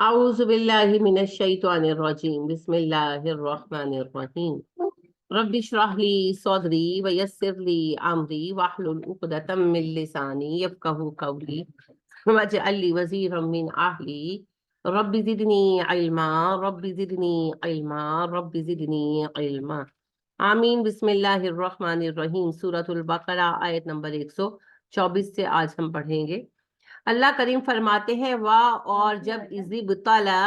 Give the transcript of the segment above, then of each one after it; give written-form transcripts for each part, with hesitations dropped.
أعوذ بالله من الشيطان الرجيم بسم الله الرحمن الرحيم رب اشرح لي صدري ويسر لي أمري واحلل عقدة من لساني يفقهوا قولي واجعل لي وزيرا من أهلي رب زدني علما رب زدني علما رب زدني علما آمین بسم اللہ الرحمن الرحیم سورۃ البقرہ آیت نمبر 124 سے آج ہم پڑھیں گے۔ اللہ کریم فرماتے ہیں اور جب ابتلا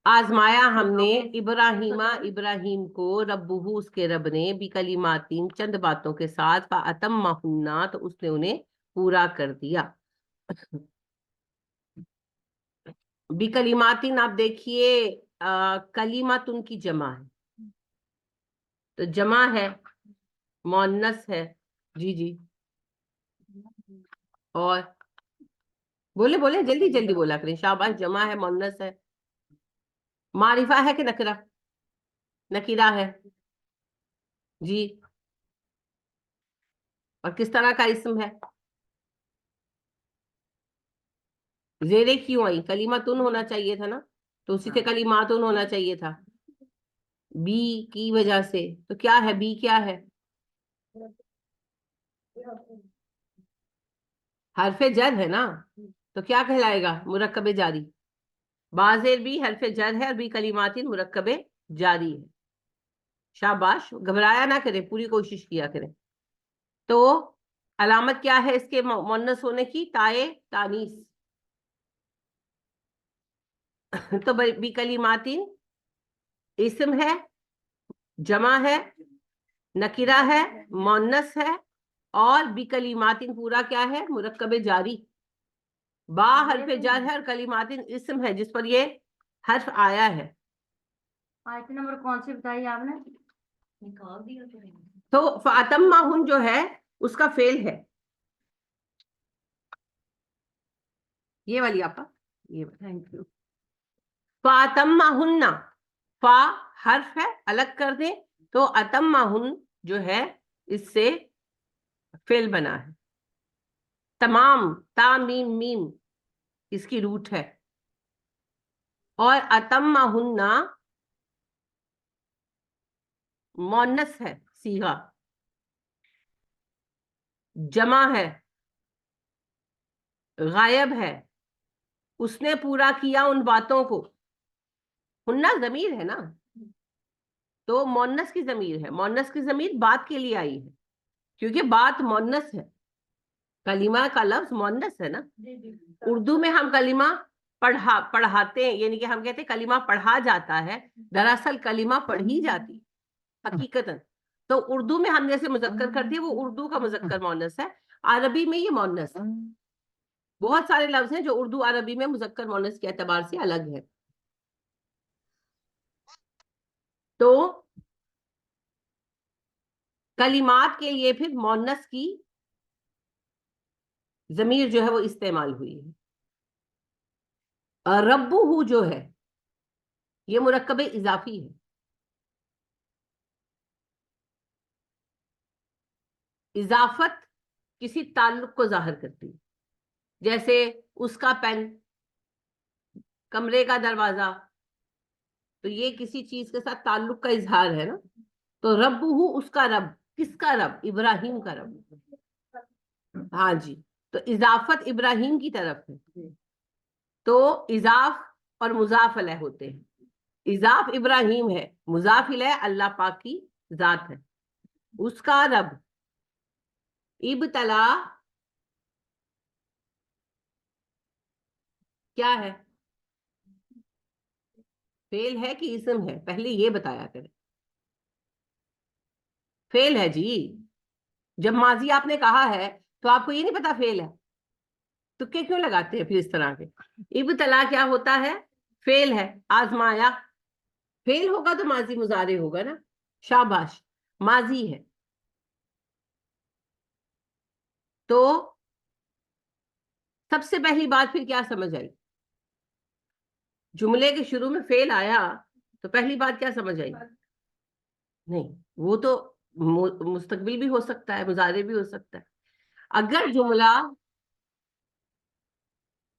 آزمایا ہم نے ابراہیم کو ربہ اس کے رب نے بکلماتین چند باتوں کے ساتھ فاتمہن تو اس نے انہیں پورا کر دیا۔ بکلماتین آپ دیکھیے کلیماتن کی جمع ہے، تو جمع ہے مؤنث ہے۔ جی اور بولے جلدی جلدی بولا کریں، شاباش۔ جمع ہے مؤنث ہے، معرفہ ہے کہ نکرہ؟ نکرہ ہے جی۔ اور کس طرح کا اسم ہے؟ زیرے کیوں آئی؟ کلیماتن ہونا چاہیے تھا نا، تو اسی سے کلیماتن ہونا چاہیے تھا بی کی وجہ سے۔ تو کیا ہے بی؟ کیا ہے؟ حرف جر ہے نا، تو کیا کہلائے گا؟ مرکب جاری۔ بازیر بھی حرف جر ہے اور بھی کلیماتن مرکب جاری ہے۔ شاباش، گھبرایا نہ کریں، پوری کوشش کیا کریں۔ تو علامت کیا ہے اس کے مؤنث ہونے کی؟ تائے تانیث۔ تو بھی کلیماتن اسم ہے، جمع ہے، نکرہ ہے، مؤنث ہے، اور بکلماتن پورا کیا ہے؟ مرکب جاری۔ با حرف جر ہے اور کلیماتن اسم ہے جس پر یہ حرف آیا ہے۔ آیت نمبر کون سی بتائی آپ نے؟ نکال دیا تو فاتمہن جو ہے اس کا فعل ہے، یہ والی آپا، یہ تھینک یو۔ فاتمہن، فا حرف ہے، الگ کر دیں تو اتمہن جو ہے اس سے فعل بنا ہے۔ تمام، تا میم میم اس کی روٹ ہے، اور اتمہن مؤنث ہے، صیغہ جمع ہے، غائب ہے، اس نے پورا کیا ان باتوں کو۔ ہننا ضمیر ہے نا، تو مؤنث کی ضمیر ہے، مؤنث کی ضمیر بات کے لیے آئی ہے کیونکہ بات مؤنث ہے، کلمہ کا لفظ مؤنث ہے نا۔ اردو میں ہم کلمہ پڑھاتے ہیں، یعنی کہ ہم کہتے ہیں کلمہ پڑھا جاتا ہے، دراصل کلمہ پڑھی جاتی حقیقتاً۔ تو اردو میں ہم جیسے مذکر کرتے ہیں وہ اردو کا مذکر مؤنث ہے، عربی میں یہ مؤنث ہے۔ بہت سارے لفظ ہیں جو اردو عربی میں مذکر مؤنث کے اعتبار سے الگ ہے۔ تو کلمات کے لیے پھر مؤنث کی ضمیر جو ہے وہ استعمال ہوئی ہے۔ ربہ جو ہے یہ مرکب اضافی ہے، اضافت کسی تعلق کو ظاہر کرتی ہے، جیسے اس کا پین، کمرے کا دروازہ، تو یہ کسی چیز کے ساتھ تعلق کا اظہار ہے نا۔ تو ربہ اس کا رب، کس کا رب؟ ابراہیم کا رب۔ ہاں جی، تو اضافت ابراہیم کی طرف ہے، تو اضاف اور مضاف الیہ ہوتے ہیں۔ اضاف ابراہیم ہے، مضاف الیہ اللہ پاک کی ذات ہے، اس کا رب۔ ابتلا کیا ہے؟ فعل ہے کہ اسم ہے؟ پہلے یہ بتایا کریں۔ فعل ہے جی، جب ماضی آپ نے کہا ہے تو آپ کو یہ نہیں پتا فعل ہے، تو کیوں لگاتے ہیں پھر اس طرح کے؟ ابتلا کیا ہوتا ہے؟ فعل ہے، آزمایا۔ فعل ہوگا تو ماضی مضارع ہوگا نا، شاباش، ماضی ہے۔ تو سب سے پہلی بات پھر کیا سمجھ آئی؟ جملے کے شروع میں فعل آیا تو پہلی بات کیا سمجھ آئی؟ نہیں، وہ تو مستقبل بھی ہو سکتا ہے، مضارع بھی ہو سکتا ہے۔ اگر جملہ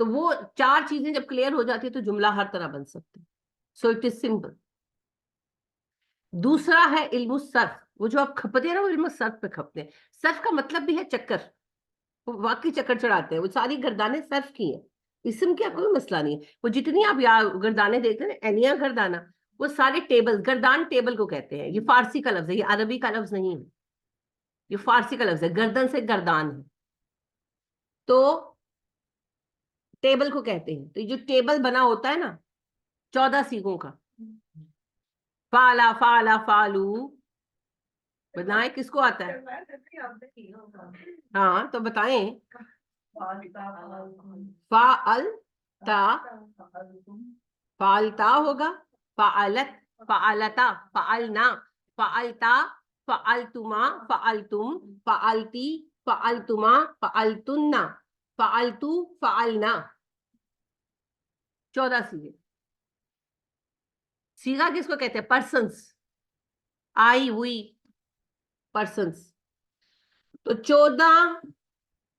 تو وہ 4 چیزیں جب کلیئر ہو جاتی ہے تو جملہ ہر طرح بن سکتے ہیں. So it is simple. دوسرا ہے علم الصرف. وہ جو آپ کھپتے ہیں نا وہ علم الصرف پہ کھپتے ہیں. صرف کا مطلب بھی ہے چکر. وہ واقعی چکر چڑھاتے ہیں. وہ ساری گردانیں صرف کی ہیں. اسم کیا کوئی مسئلہ نہیں ہے. وہ جتنی آپ گردانیں دیکھتے ہیں اینیا گردانہ, وہ سارے ٹیبل, گردان ٹیبل کو کہتے ہیں. یہ فارسی کا لفظ ہے, یہ عربی کا لفظ نہیں ہے. یہ فارسی کا لفظ ہے. گردن سے گردان ہے تو ٹیبل کو کہتے ہیں. تو یہ جو ٹیبل بنا ہوتا ہے نا 14 سیگوں کا, فالا فالا فالو, بتائیں کس کو آتا ہے؟ ہاں تو بتائیں. فعلتا, فعلتا ہوگا, فعلت, فعلتا, فعلنا, فعلتا, فعلتما, فعلتم, فعلتی, فعلتما, فعلتن, فعلتو, فعلنا. 14 سیگے. سیگا کس کو کہتے ہیں؟ پرسنس, آئی ہوئی پرسنس. تو 14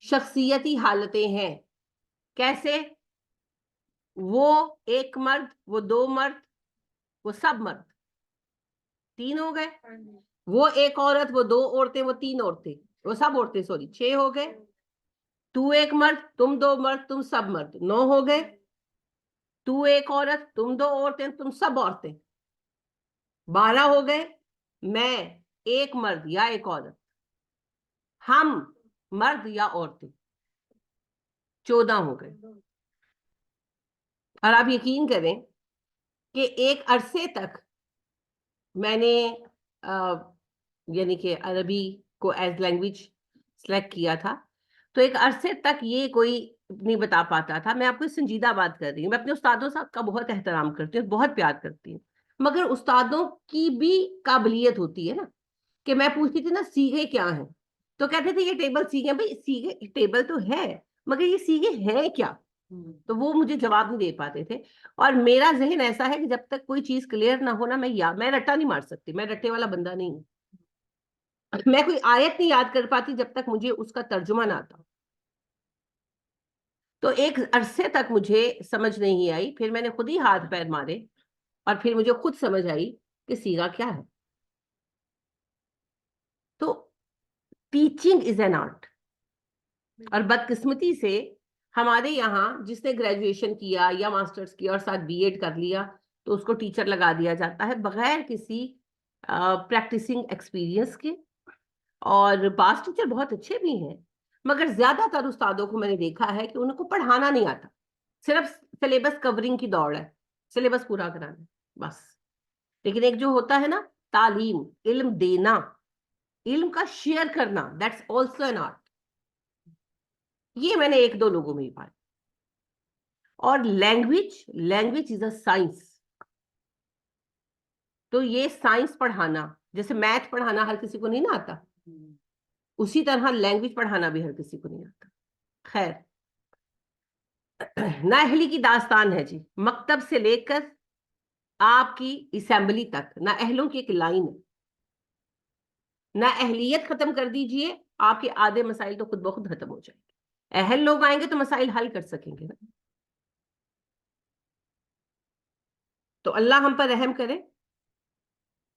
شخصیتی حالتیں ہیں. کیسے؟ وہ ایک مرد, وہ 2 مرد, وہ سب مرد, 3 ہو گئے. وہ ایک عورت, وہ 2 عورتیں, وہ 3 عورتیں, وہ سب عورتیں, سوری 6 ہو گئے. تو ایک مرد, تم 2 مرد, تم سب مرد, 9 ہو گئے. تو ایک عورت, تم 2 عورتیں, تم سب عورتیں, 12 ہو گئے. میں ایک مرد یا ایک عورت, ہم مرد یا عورتیں, 14 ہو گئے. اور آپ یقین کریں کہ ایک عرصے تک میں نے یعنی کہ عربی کو ایز لینگویج سلیکٹ کیا تھا, تو ایک عرصے تک یہ کوئی نہیں بتا پاتا تھا. میں آپ کو سنجیدہ بات کر رہی ہوں. میں اپنے استادوں صاحب کا بہت احترام کرتی ہوں, بہت پیار کرتی ہوں, مگر استادوں کی بھی قابلیت ہوتی ہے نا. کہ میں پوچھتی تھی نا سیگے کیا ہیں, تو کہتے تھے یہ ٹیبل سیگے. بھائی سیگے ٹیبل تو ہے, مگر یہ سیگے ہیں کیا؟ تو وہ مجھے جواب نہیں دے پاتے تھے. اور میرا ذہن ایسا ہے کہ جب تک کوئی چیز کلیئر نہ ہونا, میں رٹا نہیں مار سکتی. میں رٹے والا بندہ نہیں ہوں. میں کوئی آیت نہیں یاد کر پاتی جب تک مجھے اس کا ترجمہ نہ آتا. تو ایک عرصے تک مجھے سمجھ نہیں آئی. پھر میں نے خود ہی ہاتھ پیر مارے اور پھر مجھے خود سمجھ آئی کہ سیگا کیا ہے. تو ٹیچنگ از این آرٹ. اور بدقسمتی سے ہمارے یہاں جس نے گریجویشن کیا یا ماسٹرز کیا اور ساتھ بی ایڈ کر لیا تو اس کو ٹیچر لگا دیا جاتا ہے بغیر کسی پریکٹسنگ ایکسپیرینس کے. اور پاس ٹیچر بہت اچھے بھی ہیں, مگر زیادہ تر استادوں کو میں نے دیکھا ہے کہ ان کو پڑھانا نہیں آتا. صرف سلیبس کورنگ کی دوڑ ہے, سلیبس پورا کرانا بس. لیکن ایک جو ہوتا ہے نا تعلیم, علم دینا, علم کا شیئر کرنا, دیٹس آلسو این آرٹ. یہ میں نے 1-2 لوگوں میں ہی پایا. اور لینگویج از اے سائنس. تو یہ سائنس پڑھانا, جیسے میتھ پڑھانا ہر کسی کو نہیں نہ آتا, اسی طرح لینگویج پڑھانا بھی ہر کسی کو نہیں آتا. خیر, نااہلی کی داستان ہے جی. مکتب سے لے کر آپ کی اسمبلی تک نااہلوں کی ایک لائن ہے. نااہلیت ختم کر دیجئے, آپ کے آدھے مسائل تو خود بخود ختم ہو جائیں گے. اہل لوگ آئیں گے تو مسائل حل کر سکیں گے. تو اللہ ہم پر رحم کرے.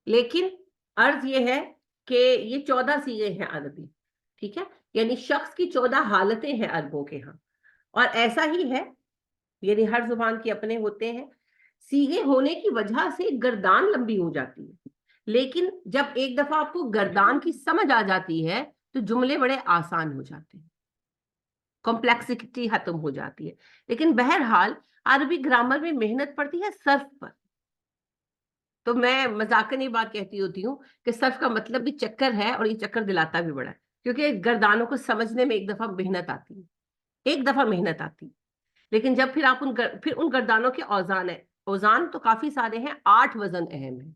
لیکن عرض یہ ہے کہ یہ 14 سیغے ہیں عربی, ٹھیک ہے, یعنی شخص کی 14 حالتیں ہیں عربوں کے ہاں. اور ایسا ہی ہے, یعنی ہر زبان کے اپنے ہوتے ہیں. سیغے ہونے کی وجہ سے گردان لمبی ہو جاتی ہے, لیکن جب ایک دفعہ آپ کو گردان کی سمجھ آ جاتی ہے تو جملے بڑے آسان ہو جاتے ہیں, کمپلیکسٹی ختم ہو جاتی ہے. لیکن بہرحال عربی گرامر میں محنت پڑتی ہے صرف پر. تو میں مذاقن یہ بات کہتی ہوتی ہوں کہ صرف کا مطلب بھی چکر ہے, اور یہ چکر دلاتا بھی بڑا ہے, کیونکہ گردانوں کو سمجھنے میں ایک دفعہ محنت آتی ہے, ایک دفعہ محنت آتی. لیکن جب پھر آپ پھر ان گردانوں کے اوزان ہیں, اوزان تو کافی سارے ہیں, 8 وزن اہم ہیں.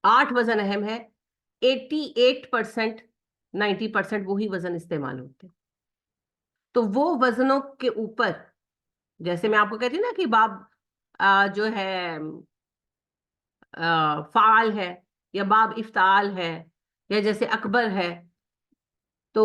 8 وزن اہم ہے. 88% 90% وہی وزن استعمال ہوتے ہیں. تو وہ وزنوں کے اوپر, جیسے میں آپ کو کہتی ہوں نا کہ باب جو ہے فعال ہے, یا باب افتعال ہے, یا جیسے اکبر ہے, تو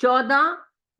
14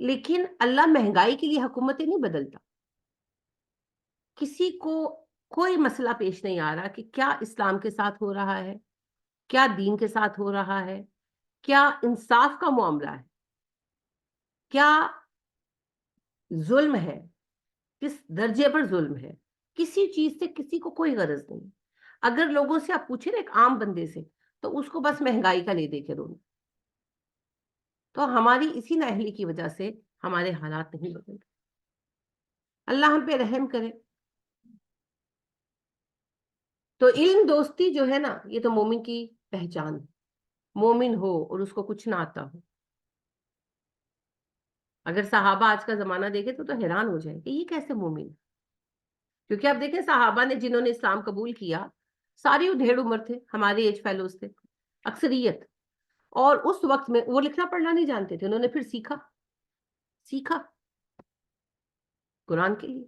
لیکن اللہ مہنگائی کے لیے حکومتیں نہیں بدلتا. کسی کو کوئی مسئلہ پیش نہیں آ رہا کہ کیا اسلام کے ساتھ ہو رہا ہے, کیا دین کے ساتھ ہو رہا ہے, کیا انصاف کا معاملہ ہے, کیا ظلم ہے, کس درجے پر ظلم ہے. کسی چیز سے کسی کو کوئی غرض نہیں. اگر لوگوں سے آپ پوچھیں نا ایک عام بندے سے, تو اس کو بس مہنگائی کا لے دے کے رونا. تو ہماری اسی نااہلی کی وجہ سے ہمارے حالات نہیں بدل رہے. اللہ ہم پہ رحم کرے. تو علم دوستی جو ہے نا, یہ تو مومن کی پہچان ہے. مومن ہو اور اس کو کچھ نہ آتا ہو. اگر صحابہ آج کا زمانہ دیکھے تو حیران ہو جائے کہ یہ کیسے مومن. کیونکہ آپ دیکھیں صحابہ نے جنہوں نے اسلام قبول کیا ساری ادھیڑ عمر تھے, ہمارے ایج فیلوز تھے اکثریت. اور اس وقت میں وہ لکھنا پڑھنا نہیں جانتے تھے, انہوں نے پھر سیکھا قرآن کے لیے.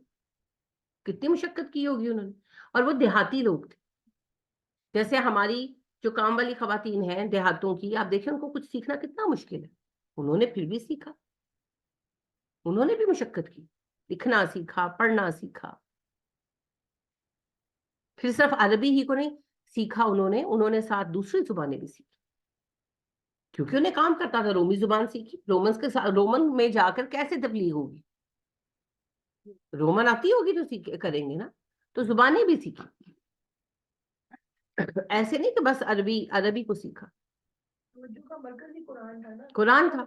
کتنی مشقت کی ہوگی انہوں نے. اور وہ دیہاتی لوگ تھے. جیسے ہماری جو کام والی خواتین ہیں دیہاتوں کی, آپ دیکھیں ان کو کچھ سیکھنا کتنا مشکل ہے. انہوں نے پھر بھی سیکھا. انہوں نے بھی مشقت کی, لکھنا سیکھا, پڑھنا سیکھا. پھر صرف عربی ہی کو نہیں سیکھا انہوں نے ساتھ دوسری زبانیں بھی سیکھی. کیونکہ انہیں کام کرتا تھا. رومی زبان سیکھی. رومن میں جا کر کیسے تبلیغ ہوگی. رومن آتی ہوگی تو کریں گے نا. تو زبانیں بھی سیکھی. ایسے نہیں کہ بس عربی کو سیکھا. قرآن تھا.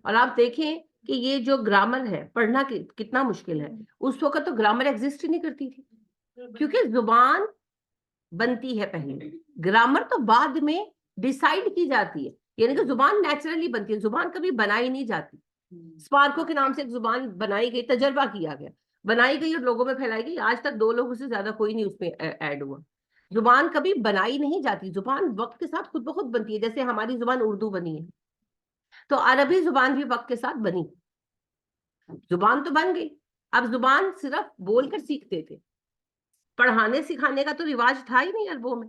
اور آپ دیکھیں کہ یہ جو گرامر ہے پڑھنا کتنا مشکل ہے. اس وقت تو گرامر ایگزسٹ نہیں کرتی تھی, کیونکہ زبان بنتی ہے پہلے, گرامر تو بعد میں ڈیسائیڈ کی جاتی ہے. یعنی کہ زبان نیچرلی بنتی ہے, زبان کبھی بنائی نہیں جاتی. اسپارکو کے نام سے ایک زبان بنائی گئی, تجربہ کیا گیا, بنائی گئی اور لوگوں میں پھیلائی گئی. آج تک 2 لوگوں سے زیادہ کوئی نہیں اس میں ایڈ ہوا. زبان کبھی بنائی نہیں جاتی, زبان وقت کے ساتھ خود بخود بنتی ہے. جیسے ہماری زبان اردو بنی ہے, تو عربی زبان بھی وقت کے ساتھ بنی. زبان تو بن گئی. اب زبان صرف بول کر سیکھتے تھے, پڑھانے سکھانے کا تو رواج تھا ہی نہیں عربوں میں.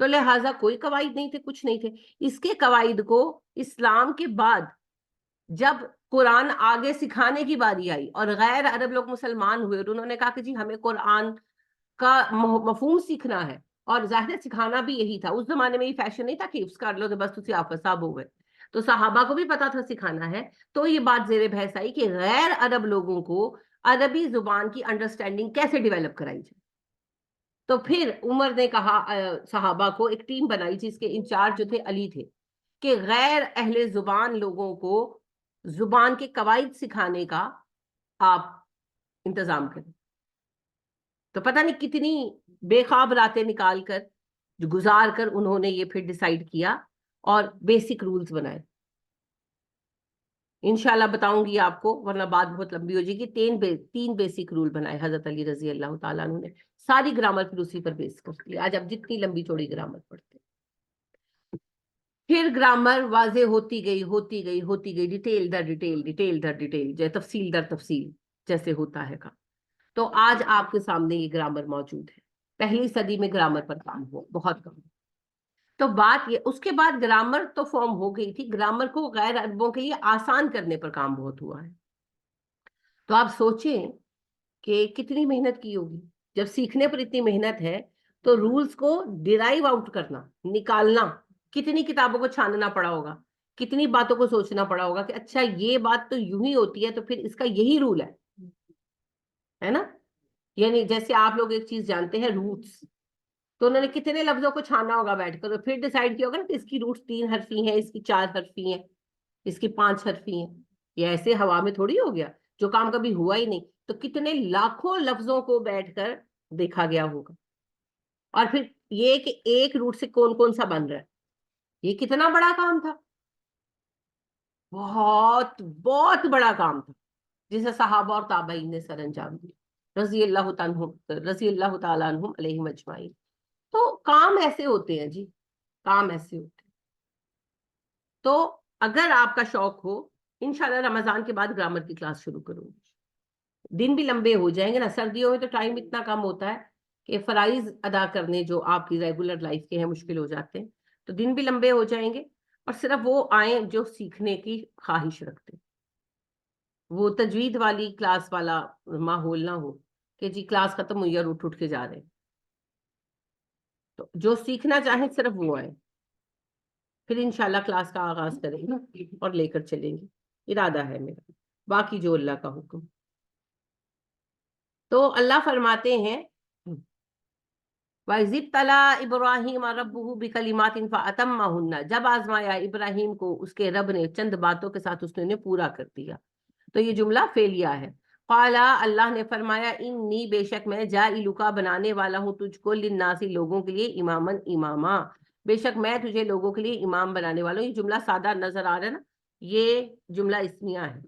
تو لہٰذا کوئی قواعد نہیں تھے, کچھ نہیں تھے. اس کے قواعد کو اسلام کے بعد جب قرآن آگے سکھانے کی باری آئی اور غیر عرب لوگ مسلمان ہوئے, اور انہوں نے کہا کہ جی ہمیں قرآن کا مفہوم سیکھنا ہے, اور ظاہر سکھانا بھی یہی تھا. اس زمانے میں یہ فیشن نہیں تھا کہ حفظ کر لو تو بس تسی آپ صاحب ہو گئے. تو صحابہ کو بھی پتا تھا سکھانا ہے. تو یہ بات زیر بحث آئی کہ غیر عرب لوگوں کو عربی زبان کی انڈرسٹینڈنگ کیسے ڈیولپ کرائی جائے. تو پھر عمر نے کہا صحابہ کو, ایک ٹیم بنائی جس کے انچارج جو تھے علی تھے, کہ غیر اہل زبان لوگوں کو زبان کے قواعد سکھانے کا آپ انتظام کریں. تو پتہ نہیں کتنی بے خواب راتیں نکال کر گزار کر انہوں نے یہ پھر ڈیسائیڈ کیا اور بیسک رولز بنائے. انشاءاللہ بتاؤں گی آپ کو, ورنہ بات بہت لمبی ہو جائے گی. 3 بیسک رول بنائے حضرت علی رضی اللہ تعالیٰ عنہ نے. ساری گرامر پھر اسی پر بیس کرتی ہے. آج اب جتنی لمبی چوڑی گرامر پڑھتے ہیں, پھر گرامر واضح ہوتی گئی, ڈیٹیل در ڈیٹیل, جو تفصیل در تفصیل جیسے ہوتا ہے کام. تو آج آپ کے سامنے یہ گرامر موجود ہے. پہلی صدی میں گرامر پر کام ہوا بہت کم. تو بات یہ, اس کے بعد گرامر تو فارم ہو گئی تھی, گرامر کو غیر عربوں کے لیے آسان کرنے پر کام بہت ہوا ہے. تو آپ سوچیں کہ کتنی محنت کی ہوگی. جب سیکھنے پر اتنی محنت ہے تو رولز کو ڈیرائیو آؤٹ کرنا, نکالنا, کتنی کتابوں کو چھاننا پڑا ہوگا, کتنی باتوں کو سوچنا پڑا ہوگا کہ اچھا یہ بات تو یوں ہی ہوتی ہے, تو پھر اس کا یہی رول ہے نا. یعنی جیسے آپ لوگ ایک چیز جانتے ہیں روٹس, تو انہوں نے کتنے لفظوں کو چھانا ہوگا بیٹھ کر, اور پھر ڈیسائیڈ کیا ہوگا نا کہ اس کی روٹس 3 حرفی ہیں, اس کی 4 حرفی ہیں, اس کی 5 حرفی ہیں. یہ ایسے ہوا میں تھوڑی ہو گیا جو کام کبھی ہوا ہی نہیں. تو کتنے لاکھوں لفظوں کو بیٹھ کر دیکھا گیا ہوگا. اور پھر یہ کہ ایک روٹ سے کون کون سا بن رہا ہے, یہ کتنا بڑا کام تھا. بہت بہت بڑا کام تھا, جسے صحابہ اور تابعین نے سر انجام دیا رضی اللہ تعالیٰ عنہم علیہم اجمعین. تو کام ایسے ہوتے ہیں جی, کام ایسے ہوتے ہیں. تو اگر آپ کا شوق ہو, انشاءاللہ رمضان کے بعد گرامر کی کلاس شروع کروں گی. دن بھی لمبے ہو جائیں گے نا, سردیوں میں تو ٹائم اتنا کم ہوتا ہے کہ فرائض ادا کرنے جو آپ کی ریگولر لائف کے ہیں مشکل ہو جاتے ہیں, تو دن بھی لمبے ہو جائیں گے. اور صرف وہ آئیں جو سیکھنے کی خواہش رکھتے. وہ تجوید والی کلاس والا ماحول نہ ہو کہ جی کلاس ختم ہوئی اور اٹھ کے جا رہے ہیں. تو جو سیکھنا چاہیں صرف وہ آئیں, پھر انشاءاللہ کلاس کا آغاز کریں گے اور لے کر چلیں گے, ارادہ ہے میرا, باقی جو اللہ کا حکم. تو اللہ فرماتے ہیں وَإِذِ ابْتَلَىٰ إِبْرَاهِيمَ رَبُّهُ بِكَلِمَاتٍ فَأَتَمَّهُنَّ, جب آزمایا ابراہیم کو اس کے رب نے چند باتوں کے ساتھ اس نے انہیں پورا کر دیا. تو یہ جملہ فعلیہ ہے. قالا, اللہ نے فرمایا, انی, بے شک میں, جاعلک, بنانے والا ہوں تجھ کو, للناس, لوگوں کے لیے, اماماً, اماما, بے شک میں تجھے لوگوں کے لیے امام بنانے والا ہوں. یہ جملہ سادہ نظر آ رہا ہے نا, یہ جملہ اسمیہ ہے.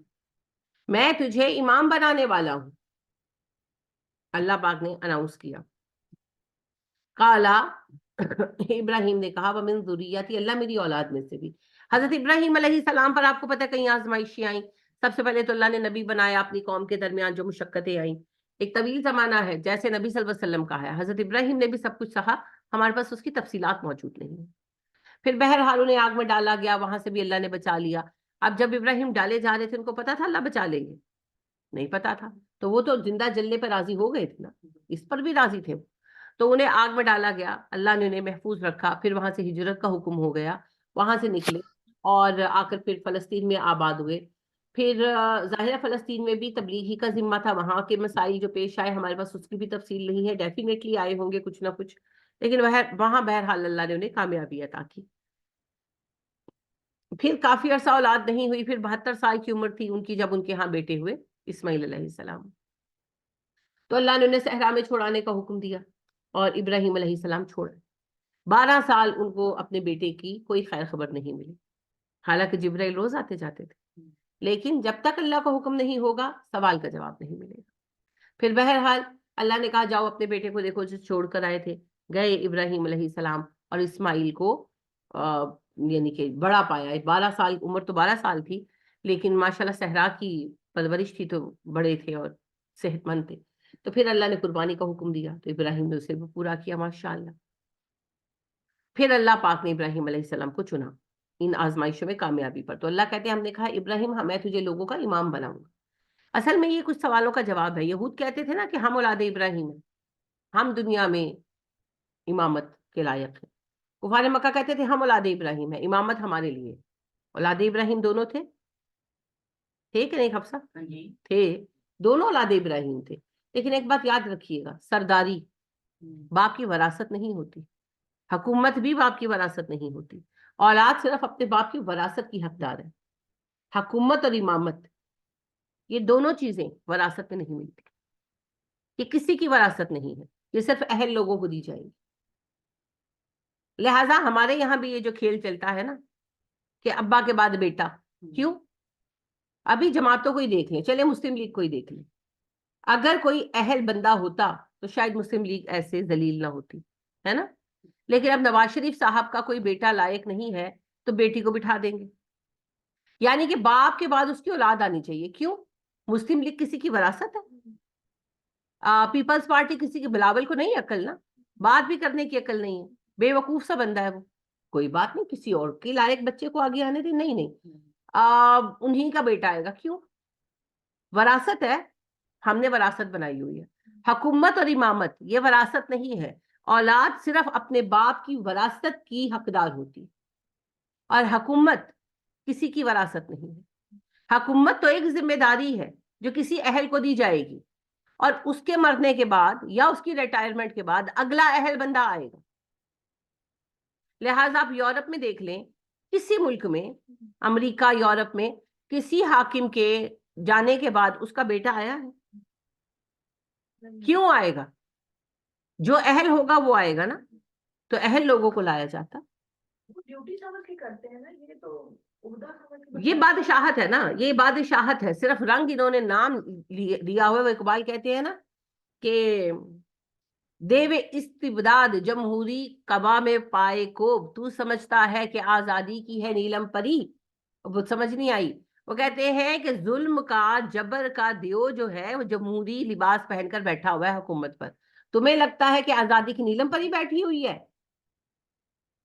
میں تجھے امام بنانے والا ہوں, اللہ پاک نے اناؤنس کیا. قالا, ابراہیم نے کہا, ومن ذریتی, اللہ میری اولاد میں سے بھی. حضرت ابراہیم علیہ السلام پر آپ کو پتہ ہے کئی آزمائشیں آئیں. سب سے پہلے تو اللہ نے نبی بنایا, اپنی قوم کے درمیان جو مشقتیں آئیں, ایک طویل زمانہ ہے, جیسے نبی صلی اللہ علیہ وسلم کا ہے. حضرت ابراہیم نے بھی سب کچھ سہا, ہمارے پاس اس کی تفصیلات موجود نہیں ہیں. پھر بہرحال انہیں آگ میں ڈالا گیا, وہاں سے بھی اللہ نے بچا لیا. اب جب ابراہیم ڈالے جا رہے تھے, ان کو پتا تھا اللہ بچا لیں گے؟ نہیں پتا تھا. تو وہ تو زندہ جلنے پر راضی ہو گئے تھے نا, اس پر بھی راضی تھے. تو انہیں آگ میں ڈالا گیا, اللہ نے انہیں محفوظ رکھا. پھر وہاں سے ہجرت کا حکم ہو گیا, وہاں سے نکلے اور آ کر پھر فلسطین میں آباد ہوئے. پھر ظاہر فلسطین میں بھی تبلیغی کا ذمہ تھا, وہاں کے مسائل جو پیش آئے ہمارے پاس اس کی بھی تفصیل نہیں ہے, ڈیفینیٹلی آئے ہوں گے کچھ نہ کچھ, لیکن وہاں بہرحال اللہ نے انہیں کامیابی عطا کی. پھر کافی عرصہ اولاد نہیں ہوئی, پھر 72 سال کی عمر تھی ان کی جب ان کے ہاں بیٹے ہوئے اسماعیل علیہ السلام. تو اللہ نے انہیں صحرا میں چھوڑانے کا حکم دیا اور ابراہیم علیہ السلام چھوڑے. 12 سال ان کو اپنے بیٹے کی کوئی خیر خبر نہیں ملی, حالانکہ جبرائیل روز آتے جاتے تھے, لیکن جب تک اللہ کا حکم نہیں ہوگا سوال کا جواب نہیں ملے گا. پھر بہرحال اللہ نے کہا جاؤ اپنے بیٹے کو دیکھو جو چھوڑ کر آئے تھے. گئے ابراہیم علیہ السلام اور اسماعیل کو یعنی کہ بڑا پایا. 12 سال عمر تو 12 سال تھی, لیکن ماشاءاللہ صحرا کی پرورش تھی تو بڑے تھے اور صحت مند تھے. تو پھر اللہ نے قربانی کا حکم دیا, تو ابراہیم نے اسے بھی پورا کیا ماشاءاللہ. پھر اللہ پاک نے ابراہیم علیہ السلام کو چنا ان آزمائشوں میں کامیابی پر. تو اللہ کہتے ہیں ہم نے کہا ابراہیم میں تجھے لوگوں کا امام بناؤں گا. اصل میں یہ کچھ سوالوں کا جواب ہے. یہود کہتے تھے نا کہ ہم اولاد ابراہیم ہیں, ہم دنیا میں امامت کے لائق ہیں. کفار مکہ کہتے تھے ہم اولاد ابراہیم ہیں, امامت ہمارے لیے. اولاد ابراہیم دونوں تھے کہ نہیں حفصہ؟ تھے, دونوں اولاد ابراہیم تھے. لیکن ایک بات یاد رکھیے گا, سرداری باپ کی وراثت نہیں ہوتی, حکومت بھی باپ کی وراثت نہیں ہوتی. اولاد صرف اپنے باپ کی وراثت کی حقدار ہے. حکومت اور امامت یہ دونوں چیزیں وراثت میں نہیں ملتی, یہ کسی کی وراثت نہیں ہے, یہ صرف اہل لوگوں کو دی جائے گی. لہٰذا ہمارے یہاں بھی یہ جو کھیل چلتا ہے نا کہ ابا کے بعد بیٹا, کیوں؟ ابھی جماعتوں کو ہی دیکھ لیں, چلے مسلم لیگ کو ہی دیکھ لیں. اگر کوئی اہل بندہ ہوتا تو شاید مسلم لیگ ایسے ذلیل نہ ہوتی, ہے نا. لیکن اب نواز شریف صاحب کا کوئی بیٹا لائق نہیں ہے تو بیٹی کو بٹھا دیں گے. یعنی کہ باپ کے بعد اس کی اولاد آنی چاہیے. کیوں؟ مسلم لیگ کسی کی وراثت ہے, پیپلز پارٹی کسی کی, بلاول کو نہیں عقل نا, بات بھی کرنے کی عقل نہیں ہے, بے وقوف سا بندہ ہے وہ. کوئی بات نہیں, کسی اور کے لائق بچے کو آگے آنے دیں. نہیں انہی کا بیٹا آئے گا. کیوں؟ وراثت ہے, ہم نے وراثت بنائی ہوئی ہے. حکومت اور امامت یہ وراثت نہیں ہے. اولاد صرف اپنے باپ کی وراثت کی حقدار ہوتی, اور حکومت کسی کی وراثت نہیں ہے. حکومت تو ایک ذمہ داری ہے جو کسی اہل کو دی جائے گی, اور اس کے مرنے کے بعد یا اس کی ریٹائرمنٹ کے بعد اگلا اہل بندہ آئے گا. لہٰذا آپ یورپ میں دیکھ لیں, کسی ملک میں, امریکہ, یورپ میں, کسی حاکم کے جانے کے بعد اس کا بیٹا آیا ہے؟ کیوں آئے گا؟ جو اہل ہوگا وہ آئے گا نا. تو اہل لوگوں کو لایا جاتا. ڈیوٹی سمجھ کے کرتے ہیں نا, یہ تو یہ بادشاہت ہے نا, یہ بادشاہت ہے, صرف رنگ انہوں نے نام لیا ہوا. وہ اقبال کہتے ہیں نا کہ دیو استبداد جمہوری قبا میں پائے کوب, تو سمجھتا ہے کہ آزادی کی ہے نیلم پری. وہ سمجھ نہیں آئی. وہ کہتے ہیں کہ ظلم کا, جبر کا دیو جو ہے وہ جمہوری لباس پہن کر بیٹھا ہوا ہے حکومت پر. تمہیں لگتا ہے کہ آزادی کی نیلم پری بیٹھی ہوئی ہے؟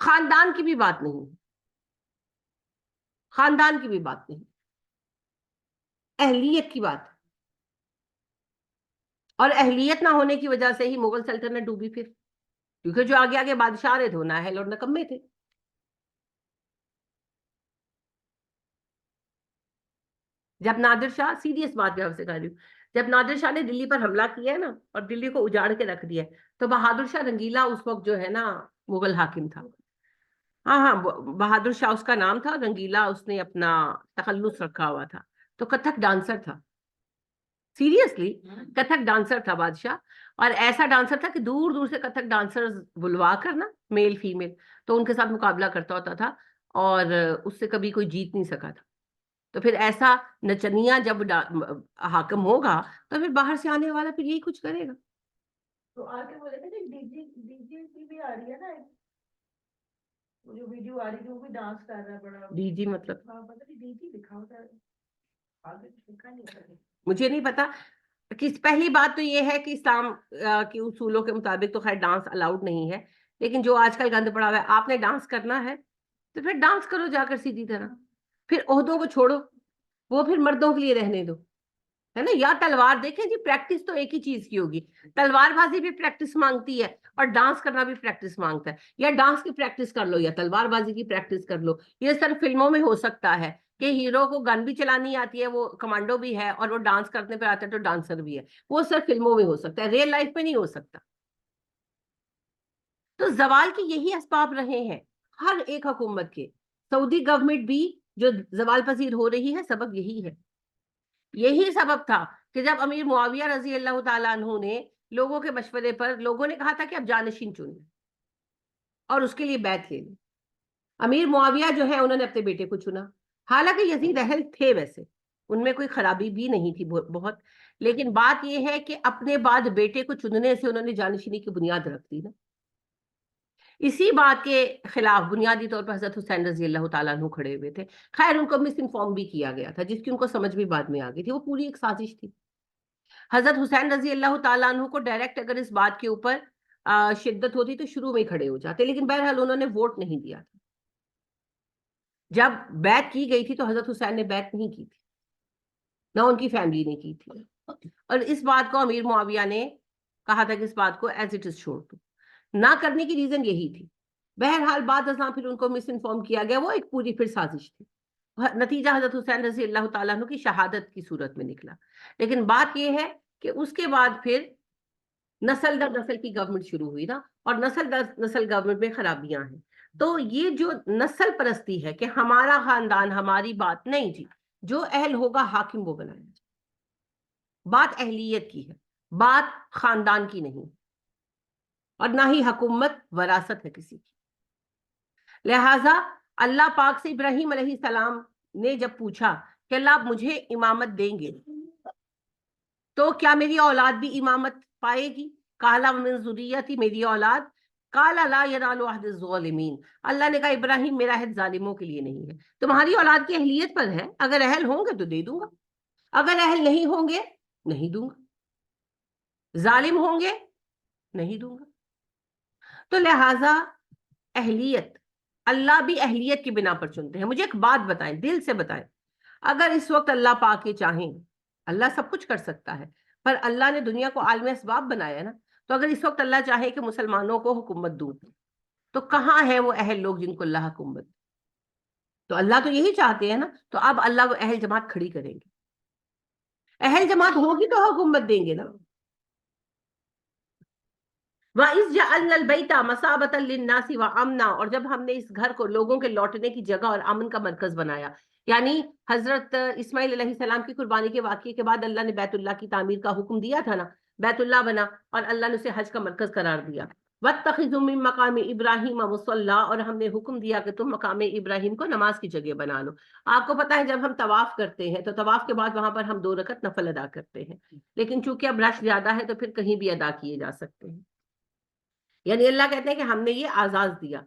خاندان کی بھی بات نہیں، خاندان کی بھی بات نہیں، اہلیت کی بات. اور اہلیت نہ ہونے کی وجہ سے ہی مغل سلطنت ڈوبی پھر، کیونکہ جو آگے آگے بادشاہ رہے تھے وہ نااہل اور نکمے تھے. جب نادر شاہ، سیدھی اس بات پہ آپ سے کہہ رہی ہوں، جب نادر شاہ نے دلی پر حملہ کیا ہے نا اور دلی کو اجاڑ کے رکھ دیا ہے، تو بہادر شاہ رنگیلا اس وقت جو ہے نا مغل حاکم تھا. ہاں ہاں، بہادر شاہ اس کا نام تھا، رنگیلا اس نے اپنا تخلص رکھا ہوا تھا. تو کتھک ڈانسر تھا، سیریسلی کتھک ڈانسر تھا بادشاہ. اور ایسا ڈانسر تھا کہ دور دور سے کتھک ڈانسر بلوا کر نا، میل فیمیل، تو ان کے ساتھ مقابلہ کرتا ہوتا تھا اور اس سے کبھی کوئی جیت نہیں سکا تھا. تو پھر ایسا نچنیا جب حاکم ہوگا تو پھر باہر سے آنے والا پھر یہی کچھ کرے گا. تو آ کے بولے تھے ڈی جی کی بھی آ رہی ہے نا، وہ جو ویڈیو آ رہی ہے وہ بھی ڈانس کر رہا ہے بڑا. ڈی جی مطلب ہاں پتہ نہیں ڈی جی لکھا ہوتا ہے، آگے کچھ لکھا نہیں ہوتا ہے. مجھے نہیں پتا. پہلی بات تو یہ ہے کہ اسلام کے اصولوں کے مطابق تو خیر ڈانس الاؤڈ نہیں ہے، لیکن جو آج کل گند پڑا ہوا ہے، آپ نے ڈانس کرنا ہے تو پھر ڈانس کرو جا کر سیدھی طرح. پھر عہدوں کو چھوڑو، وہ پھر مردوں کے لیے رہنے دو، ہے نا. یا تلوار دیکھیں جی، پریکٹس تو ایک ہی چیز کی ہوگی. تلوار بازی بھی پریکٹس مانگتی ہے اور ڈانس کرنا بھی پریکٹس مانگتا ہے. یا ڈانس کی پریکٹس کر لو یا تلوار بازی کی پریکٹس کر لو. یہ صرف فلموں میں ہو سکتا ہے کہ ہیرو کو گن بھی چلانی آتی ہے، وہ کمانڈو بھی ہے اور وہ ڈانس کرنے پہ آتا ہے تو ڈانسر بھی ہے. وہ صرف فلموں میں ہو سکتا ہے، ریئل لائف میں نہیں ہو سکتا. تو زوال کے یہی اسباب رہے ہیں ہر ایک حکومت کے. سعودی گورنمنٹ بھی جو زوال پذیر ہو رہی ہے، سبب یہی ہے. یہی سبب تھا کہ جب امیر معاویہ رضی اللہ تعالیٰ عنہ نے لوگوں کے مشورے پر، لوگوں نے کہا تھا کہ اب جانشین چن لیں اور اس کے لیے بیعت لے لیں. امیر معاویہ جو ہے انہوں نے اپنے بیٹے کو چنا. حالانکہ یزید اہل تھے، ویسے ان میں کوئی خرابی بھی نہیں تھی بہت، لیکن بات یہ ہے کہ اپنے بعد بیٹے کو چننے سے انہوں نے جانشینی کی بنیاد رکھ دی نا. اسی بات کے خلاف بنیادی طور پر حضرت حسین رضی اللہ تعالیٰ عنہ کھڑے ہوئے تھے. خیر ان کو مس انفارم بھی کیا گیا تھا، جس کی ان کو سمجھ بھی بعد میں آ گئی تھی. وہ پوری ایک سازش تھی. حضرت حسین رضی اللہ تعالیٰ عنہ کو ڈائریکٹ اگر اس بات کے اوپر شدت ہوتی تو شروع میں کھڑے ہو جاتے، لیکن بہرحال انہوں نے ووٹ نہیں دیا تھا. جب بیعت کی گئی تھی تو حضرت حسین نے بیعت نہیں کی تھی، نہ ان کی فیملی نے کی تھی. اور اس بات کو امیر معاویہ نے کہا تھا کہ اس بات کو ایز اٹ از چھوڑ دو. نہ کرنے کی ریزن یہی تھی. بہرحال بعد ازاں پھر ان کو مس انفارم کیا گیا، وہ ایک پوری پھر سازش تھی. نتیجہ حضرت حسین رضی اللہ تعالیٰ عنہ کی شہادت کی صورت میں نکلا. لیکن بات یہ ہے کہ اس کے بعد پھر نسل در نسل کی گورنمنٹ شروع ہوئی نا، اور نسل در نسل گورنمنٹ میں خرابیاں ہیں. تو یہ جو نسل پرستی ہے کہ ہمارا خاندان ہماری بات نہیں جی، جو اہل ہوگا حاکم وہ بنایا جائے. بات اہلیت کی ہے، بات خاندان کی نہیں، اور نہ ہی حکومت وراثت ہے کسی کی. لہذا اللہ پاک سے ابراہیم علیہ السلام نے جب پوچھا کہ اللہ آپ مجھے امامت دیں گے تو کیا میری اولاد بھی امامت پائے گی؟ قال من ذریتی، میری اولاد. قال لا ینال عہد الظالمین، اللہ نے کہا ابراہیم میرا عہد ظالموں کے لیے نہیں ہے. تمہاری اولاد کی اہلیت پر ہے، اگر اہل ہوں گے تو دے دوں گا، اگر اہل نہیں ہوں گے نہیں دوں گا، ظالم ہوں گے نہیں دوں گا. تو لہذا اہلیت، اللہ بھی اہلیت کی بنا پر چنتے ہیں. مجھے ایک بات بتائیں، دل سے بتائیں، اگر اس وقت اللہ پاک کے چاہیں، اللہ سب کچھ کر سکتا ہے، پر اللہ نے دنیا کو عالم اسباب بنایا نا، تو اگر اس وقت اللہ چاہے کہ مسلمانوں کو حکومت دوں تو کہاں ہیں وہ اہل لوگ جن کو اللہ حکومت؟ تو اللہ تو یہی چاہتے ہیں نا. تو اب اللہ وہ اہل جماعت کھڑی کریں گے. اہل جماعت ہوگی تو حکومت دیں گے نا. وَإِذْ جَعَلْنَا الْبَيْتَ مَثَابَةً لِلنَّاسِ وَأَمْنًا، اور جب ہم نے اس گھر کو لوگوں کے لوٹنے کی جگہ اور امن کا مرکز بنایا. یعنی حضرت اسماعیل علیہ السلام کی قربانی کے واقعے کے بعد اللہ نے بیت اللہ کی تعمیر کا حکم دیا تھا نا، بیت اللہ بنا اور اللہ نے اسے حج کا مرکز قرار دیا. وَاتَّخِذُوا مِن مَّقَامِ إِبْرَاهِيمَ مُصَلًّى، اور ہم نے حکم دیا کہ تم مقام ابراہیم کو نماز کی جگہ بنا لو. آپ کو پتا ہے جب ہم طواف کرتے ہیں تو طواف کے بعد وہاں پر ہم 2 رکعت نفل ادا کرتے ہیں، لیکن چونکہ اب رش زیادہ ہے تو پھر کہیں بھی ادا کیے جا سکتے ہیں. یعنی اللہ کہتے ہیں کہ ہم نے یہ آزاد دیا.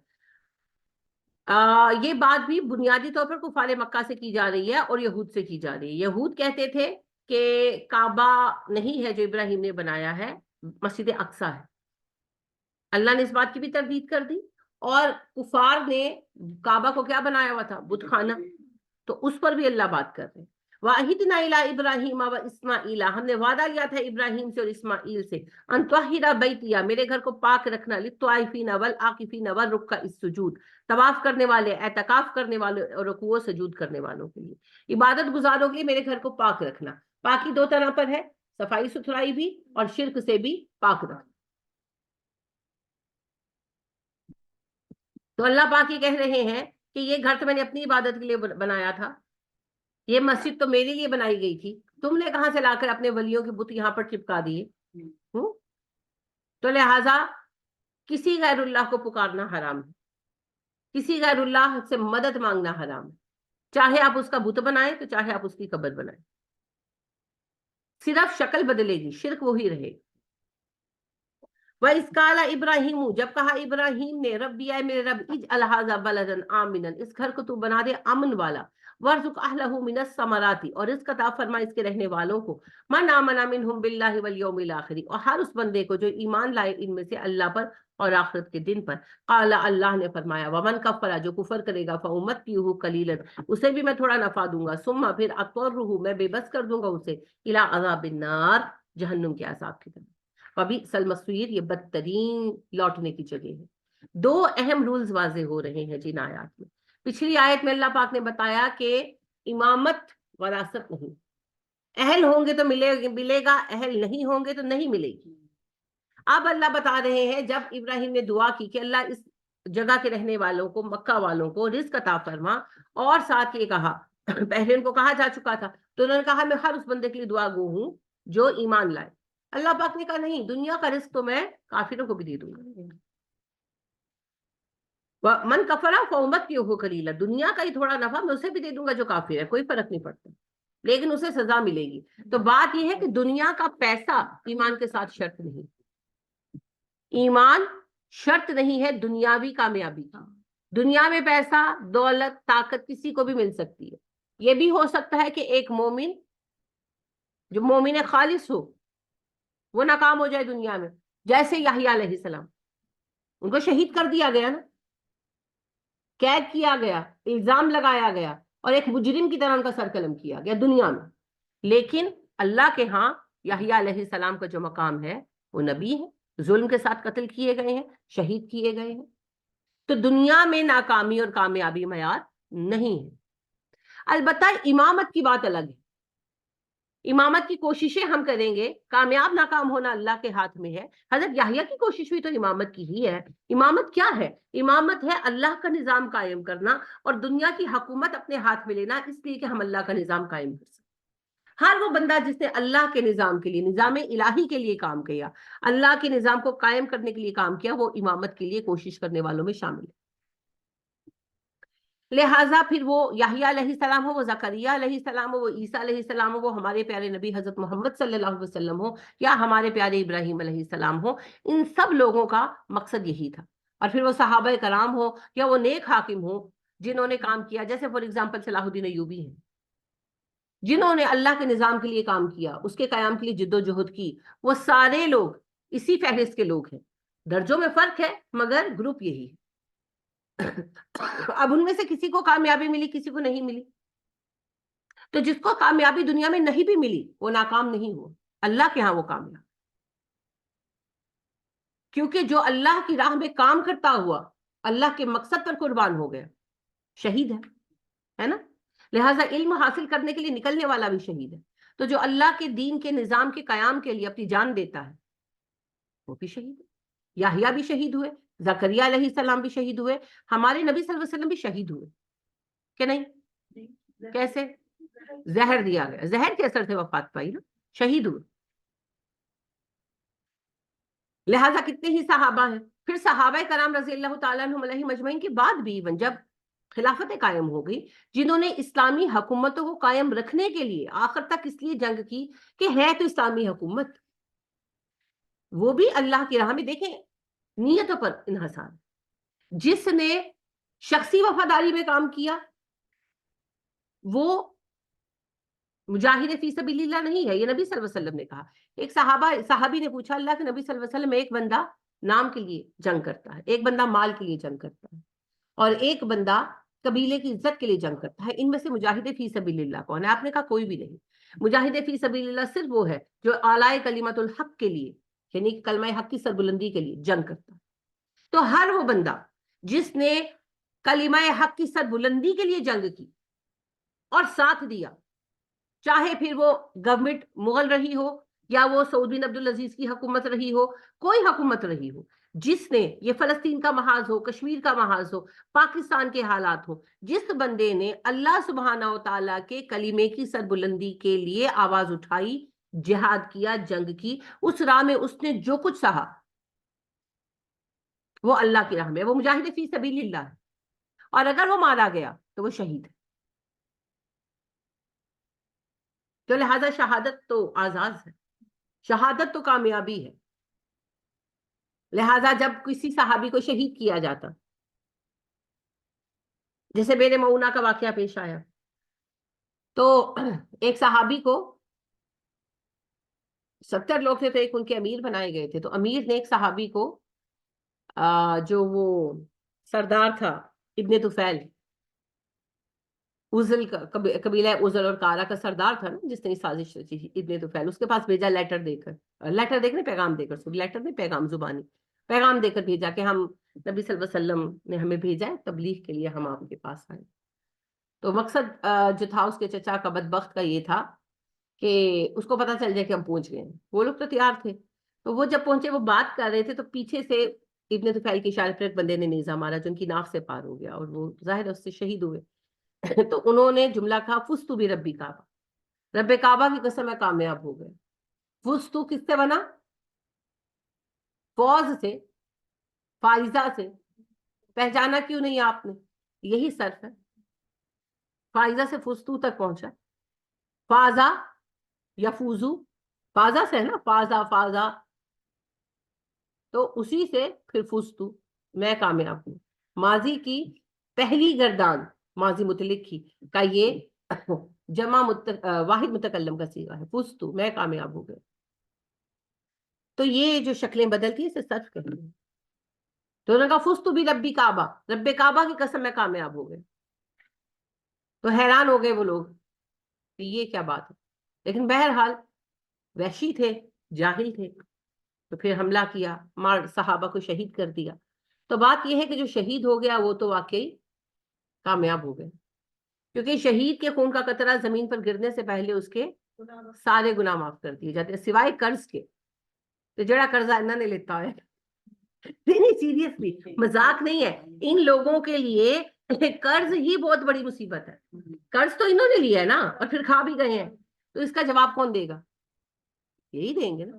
یہ بات بھی بنیادی طور پر کفار مکہ سے کی جا رہی ہے اور یہود سے کی جا رہی ہے. یہود کہتے تھے کہ کعبہ نہیں ہے جو ابراہیم نے بنایا ہے، مسجد اقصی ہے. اللہ نے اس بات کی بھی تردید کر دی اور کفار نے کعبہ کو کیا بنایا ہوا تھا؟ بت خانہ. تو اس پر بھی اللہ بات کر رہے ہیں. وَعَهِدْنَا إِلَىٰ إِبْرَاهِيمَ وَإِسْمَاعِيلَ، ہم نے وعدہ لیا تھا ابراہیم سے اور اسماعیل سے، ان طَهِّرَ بَيْتِیَ، میرے گھر کو پاک رکھنا، لِلطَّائِفِینَ وَالْعَاکِفِینَ وَالرُّکَّعِ السُّجُود، طواف کرنے والے، اعتکاف کرنے والے اور رکوع و سجود کرنے والوں کے لیے، عبادت گزاروں کے لیے میرے گھر کو پاک رکھنا. پاکی دو طرح پر ہے، صفائی ستھرائی بھی اور شرک سے بھی پاک رکھنا. تو اللہ پاک یہ کہہ رہے ہیں کہ یہ گھر تو میں نے اپنی عبادت کے لیے بنایا تھا، یہ مسجد تو میرے لیے بنائی گئی تھی، تم نے کہاں سے لا کر اپنے ولیوں کے بت یہاں پر چپکا دیے؟ تو لہٰذا کسی غیر اللہ کو پکارنا حرام ہے، کسی غیر اللہ سے مدد مانگنا حرام ہے، چاہے آپ اس کا بت بنائیں تو چاہے آپ اس کی قبر بنائیں، صرف شکل بدلے گی، شرک وہی رہے گا. وَإِذْ قَالَ إِبْرَاهِيمُ، جب کہا ابراہیم نے، ربی اے میرے رب، اجعل ھذا بلدا آمنا، اس گھر کو تو بنا دے امن والا، وارزق اہلہ من الثمرات، اور رزق عطا فرما اس کے رہنے والوں کو، من آمن منہم باللہ والیوم الآخر، اور ہر اس بندے کو جو ایمان لائے ان میں سے اللہ پر اور آخرت کے دن پر. قال، اللہ نے فرمایا، ومن کفر، جو کفر کرے گا، فامتعہ قلیلا، اسے بھی میں تھوڑا نفع دوں گا، ثم پھر اضطرہ، میں بے بس کر دوں گا اسے، الی عذاب النار، جہنم کے عذاب کی طرف. وبئس المصیر، یہ بدترین لوٹنے کی جگہ ہے. دو اہم رولز واضح ہو رہے ہیں جن آیات میں. پچھلی آیت میں اللہ پاک نے بتایا کہ امامت وراثت نہیں، اہل ہوں گے تو ملے گا، اہل نہیں ہوں گے تو نہیں ملے گی. اب اللہ بتا رہے ہیں جب ابراہیم نے دعا کی کہ اللہ اس جگہ کے رہنے والوں کو، مکہ والوں کو رزق عطا فرما، اور ساتھ یہ کہا، پہلے ان کو کہا جا چکا تھا تو انہوں نے کہا میں ہر اس بندے کے لیے دعا گو ہوں جو ایمان لائے. اللہ پاک نے کہا نہیں، دنیا کا رزق تو میں کافروں کو بھی دے دوں گا. من کفر فامتعہ قلیلا، دنیا کا ہی تھوڑا نفع میں اسے بھی دے دوں گا جو کافر ہے، کوئی فرق نہیں پڑتا، لیکن اسے سزا ملے گی. تو بات یہ ہے کہ دنیا کا پیسہ ایمان کے ساتھ شرط نہیں، ایمان شرط نہیں ہے دنیاوی کامیابی کا. دنیا میں پیسہ، دولت، طاقت کسی کو بھی مل سکتی ہے. یہ بھی ہو سکتا ہے کہ ایک مومن جو مومن خالص ہو وہ ناکام ہو جائے دنیا میں، جیسے یحییٰ علیہ السلام، ان کو شہید کر دیا گیا نا، قید کیا گیا، الزام لگایا گیا، اور ایک مجرم کی طرح ان کا سر قلم کیا گیا دنیا میں. لیکن اللہ کے ہاں یحییٰ علیہ السلام کا جو مقام ہے وہ نبی ہے، ظلم کے ساتھ قتل کیے گئے ہیں، شہید کیے گئے ہیں. تو دنیا میں ناکامی اور کامیابی معیار نہیں ہے. البتہ امامت کی بات الگ ہے. امامت کی کوششیں ہم کریں گے، کامیاب ناکام ہونا اللہ کے ہاتھ میں ہے. حضرت یحییٰ کی کوشش بھی تو امامت کی ہی ہے. امامت کیا ہے؟ امامت ہے اللہ کا نظام قائم کرنا اور دنیا کی حکومت اپنے ہاتھ میں لینا، اس لیے کہ ہم اللہ کا نظام قائم کر سکیں. ہر وہ بندہ جس نے اللہ کے نظام کے لیے، نظام الہی کے لیے کام کیا، اللہ کے نظام کو قائم کرنے کے لیے کام کیا، وہ امامت کے لیے کوشش کرنے والوں میں شامل ہے. لہٰذا پھر وہ یحییٰ علیہ السلام ہو، وہ زکریہ علیہ السلام ہو، وہ عیسیٰ علیہ السلام ہو، وہ ہمارے پیارے نبی حضرت محمد صلی اللہ علیہ وسلم ہو، یا ہمارے پیارے ابراہیم علیہ السلام ہو، ان سب لوگوں کا مقصد یہی تھا. اور پھر وہ صحابہ کرام ہو یا وہ نیک حاکم ہو جنہوں نے کام کیا، جیسے فار ایگزامپل صلاح الدین ایوبی ہیں، جنہوں نے اللہ کے نظام کے لیے کام کیا، اس کے قیام کے لیے جد و جہد کی. وہ سارے لوگ اسی فہرست کے لوگ ہیں. درجوں میں فرق ہے مگر گروپ یہی ہے. اب ان میں سے کسی کو کامیابی ملی، کسی کو نہیں ملی. تو جس کو کامیابی دنیا میں نہیں بھی ملی وہ ناکام نہیں ہوا، اللہ کے ہاں وہ کامیاب. کیونکہ جو اللہ کی راہ میں کام کرتا ہوا اللہ کے مقصد پر قربان ہو گیا، شہید ہے نا. لہٰذا علم حاصل کرنے کے لیے نکلنے والا بھی شہید ہے. تو جو اللہ کے دین کے نظام کے قیام کے لیے اپنی جان دیتا ہے وہ بھی شہید ہے. یحییٰ بھی شہید ہوئے، زکریا علیہ السلام بھی شہید ہوئے، ہمارے نبی صلی اللہ علیہ وسلم بھی شہید ہوئے کہ نہیں؟ کیسے؟ زہر دیا گیا، زہر کے اثر سے وفات پائی نا، شہید ہوئے. لہٰذا کتنے ہی صحابہ ہیں. پھر صحابہ کرام رضی اللہ تعالیٰ عنہم علیہم اجمعین کے بعد بھی ایون جب خلافتیں قائم ہو گئی، جنہوں نے اسلامی حکومتوں کو قائم رکھنے کے لیے آخر تک اس لیے جنگ کی کہ ہے تو اسلامی حکومت، وہ بھی اللہ کی راہ میں دیکھیں نیتوں پر انحصار. جس نے شخصی وفاداری میں کام کیا وہ مجاہد فی سبیل اللہ نہیں ہے، یہ نبی صلی اللہ علیہ وسلم نے کہا. ایک صحابی نے پوچھا اللہ کے نبی صلی اللہ علیہ وسلم، ایک بندہ نام کے لیے جنگ کرتا ہے، ایک بندہ مال کے لیے جنگ کرتا ہے، اور ایک بندہ قبیلے کی عزت کے لیے جنگ کرتا ہے۔ ان میں سے مجاہد فی سبیل اللہ کون ہے؟ آپ نے کہا کوئی بھی نہیں۔ مجاہد فی سبیل اللہ صرف وہ ہے جو اعلی کلمت الحق کے لیے، یعنی کلمہ حق کی سربلندی کے لیے جنگ کرتا ہے۔ تو ہر وہ بندہ جس نے کلمہ حق کی سربلندی کے لیے جنگ کی اور ساتھ دیا، چاہے پھر وہ گورنمنٹ مغل رہی ہو یا وہ سعود بن عبدالعزیز کی حکومت رہی ہو، کوئی حکومت رہی ہو، جس نے یہ فلسطین کا محاذ ہو، کشمیر کا محاذ ہو، پاکستان کے حالات ہو، جس بندے نے اللہ سبحانہ و تعالیٰ کے کلمے کی سربلندی کے لیے آواز اٹھائی، جہاد کیا، جنگ کی، اس راہ میں اس نے جو کچھ سہا، وہ اللہ کی راہ میں، وہ مجاہد فی سبیل اللہ ہے، اور اگر وہ مارا گیا تو وہ شہید ہے۔ تو لہذا شہادت تو اعزاز ہے، شہادت تو کامیابی ہے۔ لہذا جب کسی صحابی کو شہید کیا جاتا، جیسے میرے معونہ کا واقعہ پیش آیا، تو ایک صحابی کو 70 لوگ تھے تو ایک ان کے امیر بنائے گئے تھے، تو امیر نے ایک صحابی کو جو وہ سردار تھا ابن طفیل، اوزل کا قبیلہ اوزل اور کارا کا سردار تھا نا، جس نے سازش رچی تھی، ابن طفیل، اس کے پاس بھیجا لیٹر دے کر، لیٹر دیکھنے پیغام دے کر، لیٹر نہیں پیغام زبانی، پیغام دے کر بھیجا کہ ہم نبی صلی اللہ علیہ وسلم نے ہمیں بھیجا ہے تبلیغ کے لیے، ہم آپ کے پاس آئے۔ تو مقصد جو تھا اس کے چچا کا بدبخت کا یہ تھا کہ اس کو پتا چل جائے کہ ہم پہنچ گئے ہیں۔ وہ لوگ تو تیار تھے، تو وہ جب پہنچے، وہ بات کر رہے تھے، تو پیچھے سے ابن طفیل کی اشارے پر ایک بندے نے نیزہ مارا جو ان کی ناف سے پار ہو گیا، اور وہ ظاہر ہے اس سے شہید ہوئے۔ تو انہوں نے جملہ کہا فزتو بربی کعبہ، رب کعبہ کی قسم میں کامیاب ہو گئے۔ فزتو کس سے بنا؟ فوز سے، فائزہ سے۔ پہچانا کیوں نہیں آپ نے؟ یہی صرف ہے، فائزہ سے فزتو تک پہنچا، فازا یا فوزو، فازا سے ہے نا، فازا فازا، تو اسی سے پھر فزتو، میں کامیاب ہوں۔ ماضی کی پہلی گردان ماضی متعلق کی کا یہ جمع واحد متکلم کا صیغہ ہے، فزتو، میں کامیاب ہو گیا۔ تو یہ جو شکلیں بدلتی ہیں اسے صرف کہتے ہیں۔ تو انہوں نے کہا فزتو بربی کعبہ، رب کعبہ کی قسم میں کامیاب ہو گئے۔ تو حیران ہو گئے وہ لوگ کہ یہ کیا بات ہے، لیکن بہرحال وحشی تھے، جاہل تھے، تو پھر حملہ کیا، صحابہ کو شہید کر دیا۔ تو بات یہ ہے کہ جو شہید ہو گیا وہ تو واقعی کامیاب ہو گئے، کیونکہ شہید کے خون کا قطرہ زمین پر گرنے سے پہلے اس کے سارے گناہ معاف کر دیے جاتے ہیں، سوائے قرض کے۔ تو جڑا قرضہ انہوں نے لیتا ہے، نہیں سیریسلی مذاق نہیں ہے، ان لوگوں کے لیے قرض ہی بہت بڑی مصیبت ہے۔ قرض تو انہوں نے لیا ہے نا، اور پھر کھا بھی گئے ہیں، تو اس کا جواب کون دے گا؟ یہی دیں گے نا۔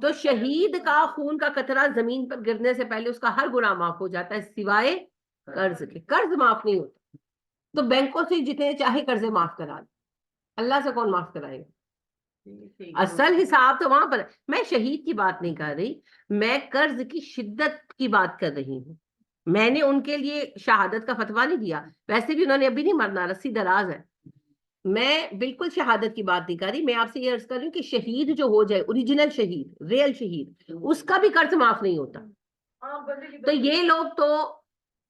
تو شہید کا خون کا قطرہ زمین پر گرنے سے پہلے اس کا ہر گناہ معاف ہو جاتا ہے سوائے قرض کے۔ قرض معاف نہیں ہوتا، تو بینکوں سے جتنے چاہے قرضے معاف کرا دیں، اللہ سے کون معاف کرائے گا؟ اصل حساب تو وہاں پر ہے۔ میں شہید کی بات نہیں کر رہی، میں قرض کی شدت کی بات کر رہی ہوں۔ میں نے ان کے لیے شہادت کا فتویٰ نہیں دیا، ویسے بھی انہوں نے ابھی نہیں مرنا، رسی دراز ہے۔ میں بالکل شہادت کی بات نہیں کر رہی، میں آپ سے یہ عرض کر رہی ہوں کہ شہید جو ہو جائے، اوریجنل شہید، ریل شہید، اس کا بھی قرض معاف نہیں ہوتا۔ تو یہ لوگ تو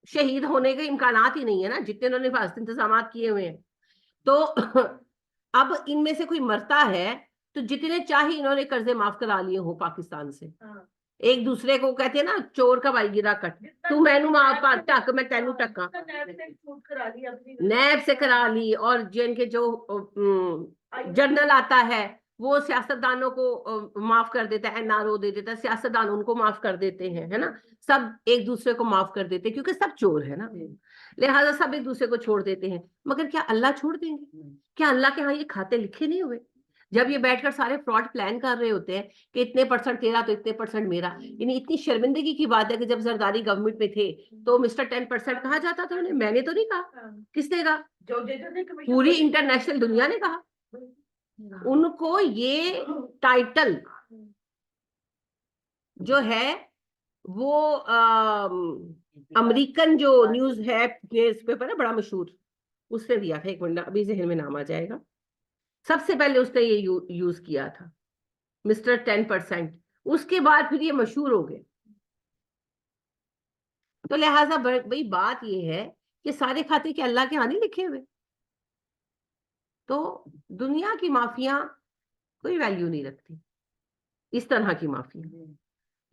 شہید ہونے کے امکانات ہی نہیں ہے نا، جتنے انہوں نے حفاظت انتظامات کیے ہوئے ہیں۔ تو اب ان میں سے کوئی مرتا ہے تو جتنے چاہے انہوں نے قرضے معاف کرا لیے ہوں پاکستان سے، ایک دوسرے کو کہتے ہیں نا چور کا بھائی گرا کٹ، تو مینو ٹک میں تینو ٹکا، نیب سے کرا لی، اور جن کے جو جنرل آتا ہے وہ سیاستدانوں کو معاف کر دیتا ہے، این آر او دے دیتا ہے، سیاستدان ان کو معاف کر دیتے ہیں، ہے نا، سب ایک دوسرے کو معاف کر دیتے ہیں کیونکہ سب چور ہے نا، لہٰذا سب ایک دوسرے کو چھوڑ دیتے ہیں۔ مگر کیا اللہ چھوڑ دیں گے؟ کیا اللہ کے ہاں یہ کھاتے لکھے نہیں ہوئے؟ جب یہ بیٹھ کر سارے فراڈ پلان کر رہے ہوتے ہیں کہ اتنے % تیرا تو اتنے % میرا، یعنی اتنی شرمندگی کی بات ہے کہ جب زرداری گورنمنٹ میں تھے تو مسٹر 10% کہا جاتا تھا انہیں، میں نے تو نہیں کہا، کس نے کہا؟ پوری انٹرنیشنل دنیا نے کہا۔ ان کو یہ ٹائٹل جو ہے وہ امریکن جو نیوز ہے نیوز پیپر ہے بڑا مشہور، اس نے دیا تھا، ایک منٹ ابھی ذہن میں نام آ جائے گا، سب سے پہلے اس نے یہ یوز کیا تھا مسٹر 10%۔ اس کے بعد پھر یہ مشہور ہو گئے. تو لہٰذا بھائی بات یہ ہے کہ سارے کھاتے کہ اللہ کے ہاں نہیں لکھے ہوئے. تو دنیا کی مافیا کوئی ویلیو نہیں رکھتی, اس طرح کی مافیا.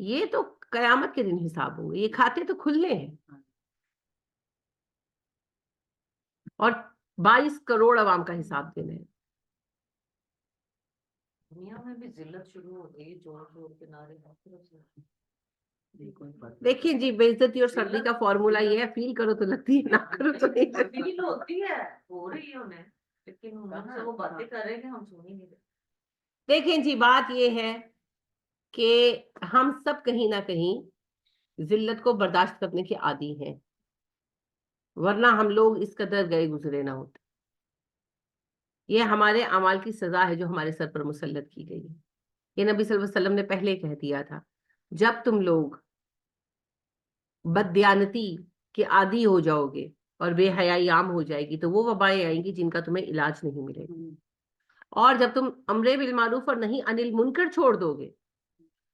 یہ تو قیامت کے دن حساب ہوں گے, یہ کھاتے تو کھلنے ہیں. اور 22 کروڑ عوام کا حساب دینا ہے. دنیا میں بھی ذلت شروع ہو گئی, زور زور کے نعرے. دیکھیے جی, بے عزتی اور سردی کا فارمولا یہ ہے, فیل کرو تو لگتی ہے, نہ کرو تو نہیں لگتی. فیل ہوتی ہے, ہو رہی ہے انہیں, لیکن ہم سے وہ باتیں کر رہے ہیں ہم سن ہی نہیں رہے. دیکھیں جی, بات یہ ہے کہ ہم سب کہیں نہ کہیں ذلت کو برداشت کرنے کے عادی ہیں, ورنہ ہم لوگ اس قدر گئے گزرے نہ ہوتے. یہ ہمارے اعمال کی سزا ہے جو ہمارے سر پر مسلط کی گئی ہے. یہ نبی صلی اللہ علیہ وسلم نے پہلے کہہ دیا تھا, جب تم لوگ بددیانتی کے عادی ہو جاؤ گے اور بے حیائی عام ہو جائے گی تو وہ وبائیں آئیں گی جن کا تمہیں علاج نہیں ملے گا. اور جب تم امر بالمعروف اور نہیں عن المنکر چھوڑ دو گے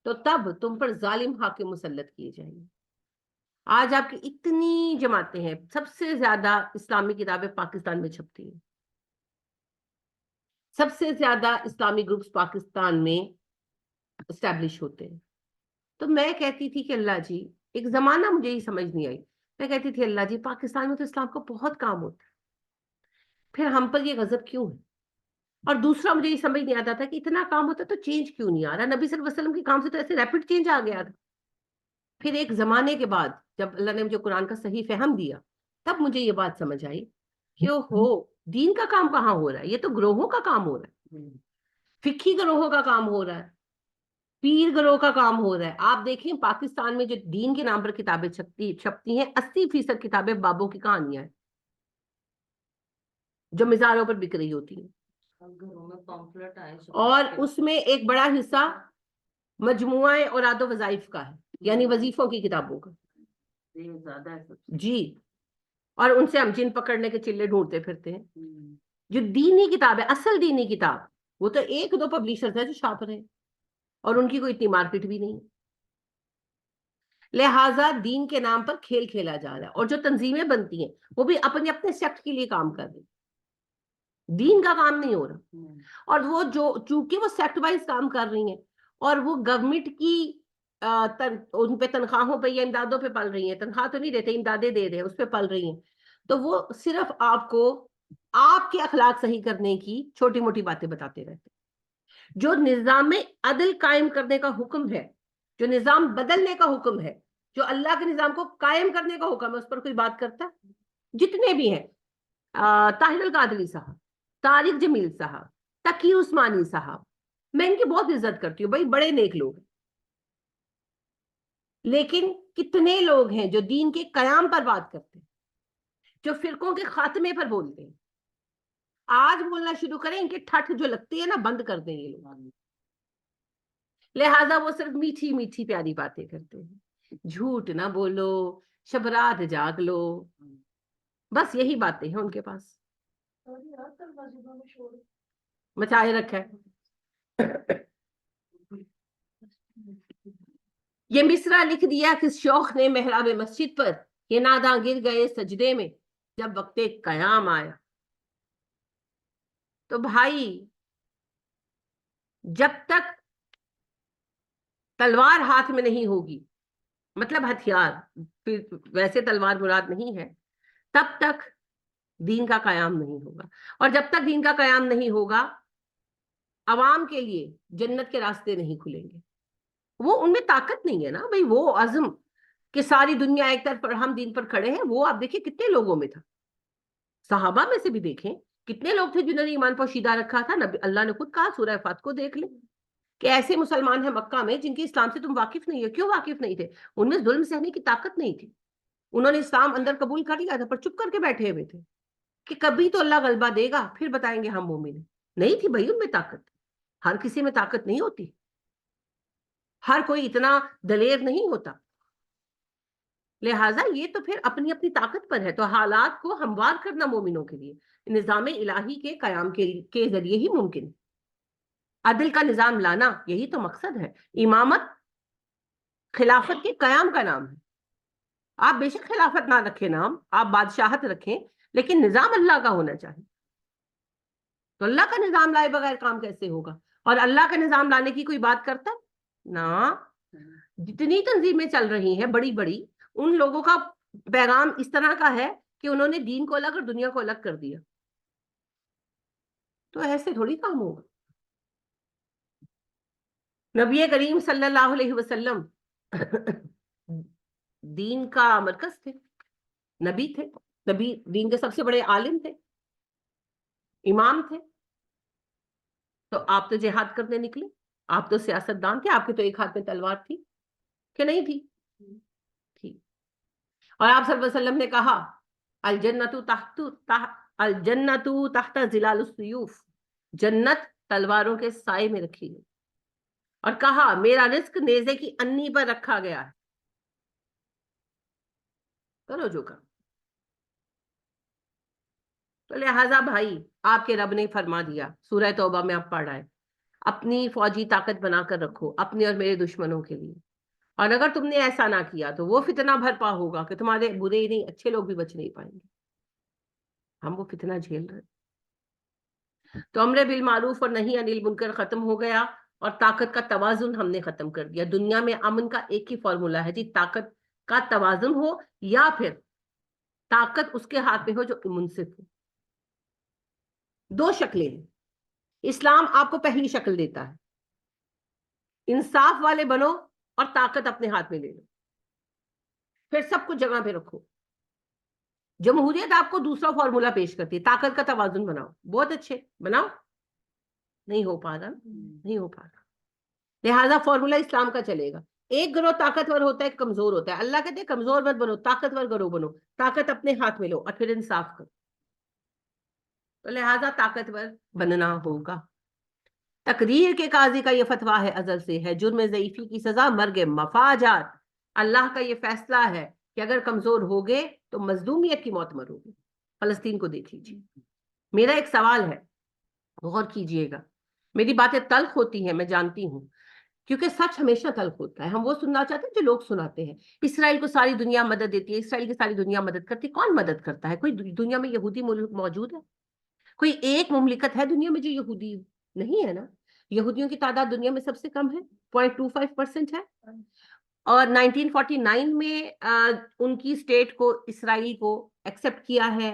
تو تب تم پر ظالم حاکم مسلط کیے جائیں گے. آج آپ کی اتنی جماعتیں ہیں, سب سے زیادہ اسلامی کتابیں پاکستان میں چھپتی ہیں, سب سے زیادہ اسلامی گروپس پاکستان میں اسٹیبلش ہوتے ہیں. تو میں کہتی تھی کہ اللہ جی, ایک زمانہ مجھے یہ سمجھ نہیں آئی, میں کہتی تھی اللہ جی پاکستان میں تو اسلام کو بہت کام ہوتا ہے, پھر ہم پر یہ غضب کیوں ہے؟ اور دوسرا مجھے یہ سمجھ نہیں آتا تھا کہ اتنا کام ہوتا تو چینج کیوں نہیں آ رہا. نبی صلی اللہ علیہ وسلم کے کام سے تو ایسے ریپڈ چینج آ گیا تھا. پھر ایک زمانے کے بعد جب اللہ نے مجھے قرآن کا صحیح فہم دیا, تب مجھے یہ بات سمجھ آئی کہ ہو دین کا کام کہاں ہو رہا ہے, یہ تو گروہوں کا کام ہو رہا ہے, فقہی گروہوں کا کام ہو رہا ہے, پیر گروہ کا کام ہو رہا ہے. آپ دیکھیں پاکستان میں جو دین کے نام پر کتابیں چھپتی ہیں, 80% کتابیں بابوں کی کہانیاں ہیں جو مزاروں پر بک رہی ہوتی ہیں, اور اس میں ایک بڑا حصہ مجموعہ اوراد و وظائف کا ہے, یعنی وظیفوں کی کتابوں کا. جی, اور ان سے ہم جن پکڑنے کے چلے ڈھونڈتے پھرتے ہیں. جو دینی کتاب ہے, اصل دینی کتاب, وہ تو 1-2 پبلشرز ہیں جو چھاپ رہے ہیں, اور ان کی کوئی اتنی مارکیٹ بھی نہیں. لہٰذا دین کے نام پر کھیل کھیلا جا رہا ہے, اور جو تنظیمیں بنتی ہیں وہ بھی اپنے اپنے سیکٹ کے لیے کام کر رہی ہیں, دین کا کام نہیں ہو رہا. اور وہ جو چونکہ وہ سیکٹ وائز کام کر رہی ہیں, اور وہ گورنمنٹ کی ان پہ تنخواہوں پہ یا امدادوں پہ پل رہی ہیں, تنخواہ تو نہیں دیتے, امدادیں دے رہے ہیں, اس پہ پل رہی ہیں, تو وہ صرف آپ کو آپ کے اخلاق صحیح کرنے کی چھوٹی موٹی باتیں بتاتے رہتے. جو نظام عدل قائم کرنے کا حکم ہے, جو نظام بدلنے کا حکم ہے, جو اللہ کے نظام کو قائم کرنے کا حکم ہے, اس پر کوئی بات کرتا؟ جتنے بھی ہیں, طاہر القادری صاحب, طارق جمیل صاحب, تقی عثمانی صاحب, میں ان کی بہت عزت کرتی ہوں بھائی, بڑے نیک لوگ ہیں. لیکن کتنے لوگ ہیں جو دین کے قیام پر بات کرتے ہیں, جو فرقوں کے خاتمے پر بولتے ہیں؟ آج بولنا شروع کریں, ان کے ٹھٹ جو لگتی ہے نا بند کر دیں یہ لوگ. لہٰذا وہ صرف میٹھی میٹھی پیاری باتیں کرتے ہیں, جھوٹ نہ بولو, شبرات جاگ لو, بس یہی باتیں ہیں ان کے پاس, مچائے رکھا ہے. یہ مصرع لکھ دیا کس شوخ نے محراب مسجد پر, یہ ناداں گر گئے سجدے میں جب وقت قیام آیا. تو بھائی جب تک تلوار ہاتھ میں نہیں ہوگی, مطلب ہتھیار, ویسے تلوار مراد نہیں ہے, تب تک دین کا قیام نہیں ہوگا. اور جب تک دین کا قیام نہیں ہوگا, عوام کے لیے جنت کے راستے نہیں کھلیں گے. وہ ان میں طاقت نہیں ہے نا بھائی, وہ عزم کہ ساری دنیا ایک طرف پر ہم دین پر کھڑے ہیں, وہ آپ دیکھیں کتنے لوگوں میں تھا. صحابہ میں سے بھی دیکھیں کتنے لوگ تھے جنہوں نے ایمان پوشیدہ رکھا تھا. اللہ نے خود کہا سورہ فاتح کو دیکھ لیں کہ ایسے مسلمان ہیں مکہ میں جن کے اسلام سے تم واقف نہیں ہو. کیوں واقف نہیں تھے؟ ان میں ظلم سہنے کی طاقت نہیں تھی. انہوں نے اسلام اندر قبول کر لیا تھا پر چپ کر کے بیٹھے ہوئے تھے کہ کبھی تو اللہ غلبہ دے گا پھر بتائیں گے ہم مومن ہیں. نہیں تھی بھائی ان میں طاقت. ہر کسی میں طاقت نہیں ہوتی, ہر کوئی اتنا دلیر نہیں ہوتا. لہٰذا یہ تو پھر اپنی اپنی طاقت پر ہے. تو حالات کو ہموار کرنا مومنوں کے لیے نظام الہی کے قیام کے ذریعے ہی ممکن ہے. عدل کا نظام لانا، یہی تو مقصد ہے. امامت خلافت کے قیام کا نام ہے. آپ بے شک خلافت نہ رکھیں نام، آپ بادشاہت رکھیں، لیکن نظام اللہ کا ہونا چاہیے. تو اللہ کا نظام لائے بغیر کام کیسے ہوگا؟ اور اللہ کا نظام لانے کی کوئی بات کرتا نہ. جتنی تنظیمیں چل رہی ہیں بڑی بڑی، ان لوگوں کا پیغام اس طرح کا ہے کہ انہوں نے دین کو الگ اور دنیا کو الگ کر دیا. تو ایسے تھوڑی کام ہوگا. نبی کریم صلی اللہ علیہ وسلم دین کا مرکز تھے، نبی تھے، نبی دین کے سب سے بڑے عالم تھے، امام تھے. تو آپ تو جہاد کرنے نکلے، آپ تو سیاست دان تھے، آپ کے تو ایک ہاتھ میں تلوار تھی کہ نہیں تھی؟ تھی. اور آپ صلی اللہ علیہ وسلم نے کہا الجنت تحت ظلال السیوف، جنت تلواروں کے سائے میں رکھی گئی. اور کہا میرا رزق نیزے کی انی پر رکھا گیا ہے. کرو جو کرو. تو لہٰذا بھائی، آپ کے رب نے فرما دیا، سورہ توبہ میں آپ پڑھ رہے ہیں، اپنی فوجی طاقت بنا کر رکھو اپنے اور میرے دشمنوں کے لیے. اور اگر تم نے ایسا نہ کیا تو وہ فتنہ بھرپا ہوگا کہ تمہارے برے ہی نہیں اچھے لوگ بھی بچ نہیں پائیں گے. ہم وہ فتنہ جھیل رہے. تو امر بالمعروف اور نہی عن المنکر ختم ہو گیا، اور طاقت کا توازن ہم نے ختم کر دیا. دنیا میں امن کا ایک ہی فارمولا ہے جی، طاقت کا توازن ہو یا پھر طاقت اس کے ہاتھ میں ہو جو منصف ہو. دو شکلیں ہیں. اسلام آپ کو پہلی شکل دیتا ہے، انصاف والے بنو اور طاقت اپنے ہاتھ میں لے لو، پھر سب کچھ جگہ پہ رکھو. جمہوریت آپ کو دوسرا فارمولا پیش کرتی ہے، طاقت کا توازن بناؤ. بہت اچھے بناؤ، نہیں ہو پا رہا، نہیں ہو پا رہا. لہٰذا فارمولا اسلام کا چلے گا. ایک گروہ طاقتور ہوتا ہے، ایک کمزور ہوتا ہے. اللہ کہتے ہیں کمزور مت بنو، طاقتور گروہ بنو، طاقت اپنے ہاتھ میں لو اور پھر انصاف کرو. تو لہٰذا طاقتور بننا ہوگا. تقریر کے قاضی کا یہ فتویٰ ہے، ازل سے ہے، جرم ضعیفی کی سزا مرگ مفاجات. اللہ کا یہ فیصلہ ہے کہ اگر کمزور ہوگے تو مظلومیت کی موت مرو گے. فلسطین کو دیکھ لیجیے. میرا ایک سوال ہے، غور کیجئے گا. میری باتیں تلخ ہوتی ہیں، میں جانتی ہوں، کیونکہ سچ ہمیشہ تلخ ہوتا ہے. ہم وہ سننا چاہتے ہیں جو لوگ سناتے ہیں. اسرائیل کو ساری دنیا مدد دیتی ہے، اسرائیل کی ساری دنیا مدد کرتی ہے. کون مدد کرتا ہے؟ کوئی دنیا میں یہودی ملک موجود ہے؟ کوئی ایک مملکت ہے دنیا میں جو یہودی نہیں ہے نا؟ یہودیوں کی تعداد دنیا میں سب سے کم ہے، 0.25% ہے. اور 1949 میں ان کی اسٹیٹ کو، اسرائیل کو ایکسپٹ کیا ہے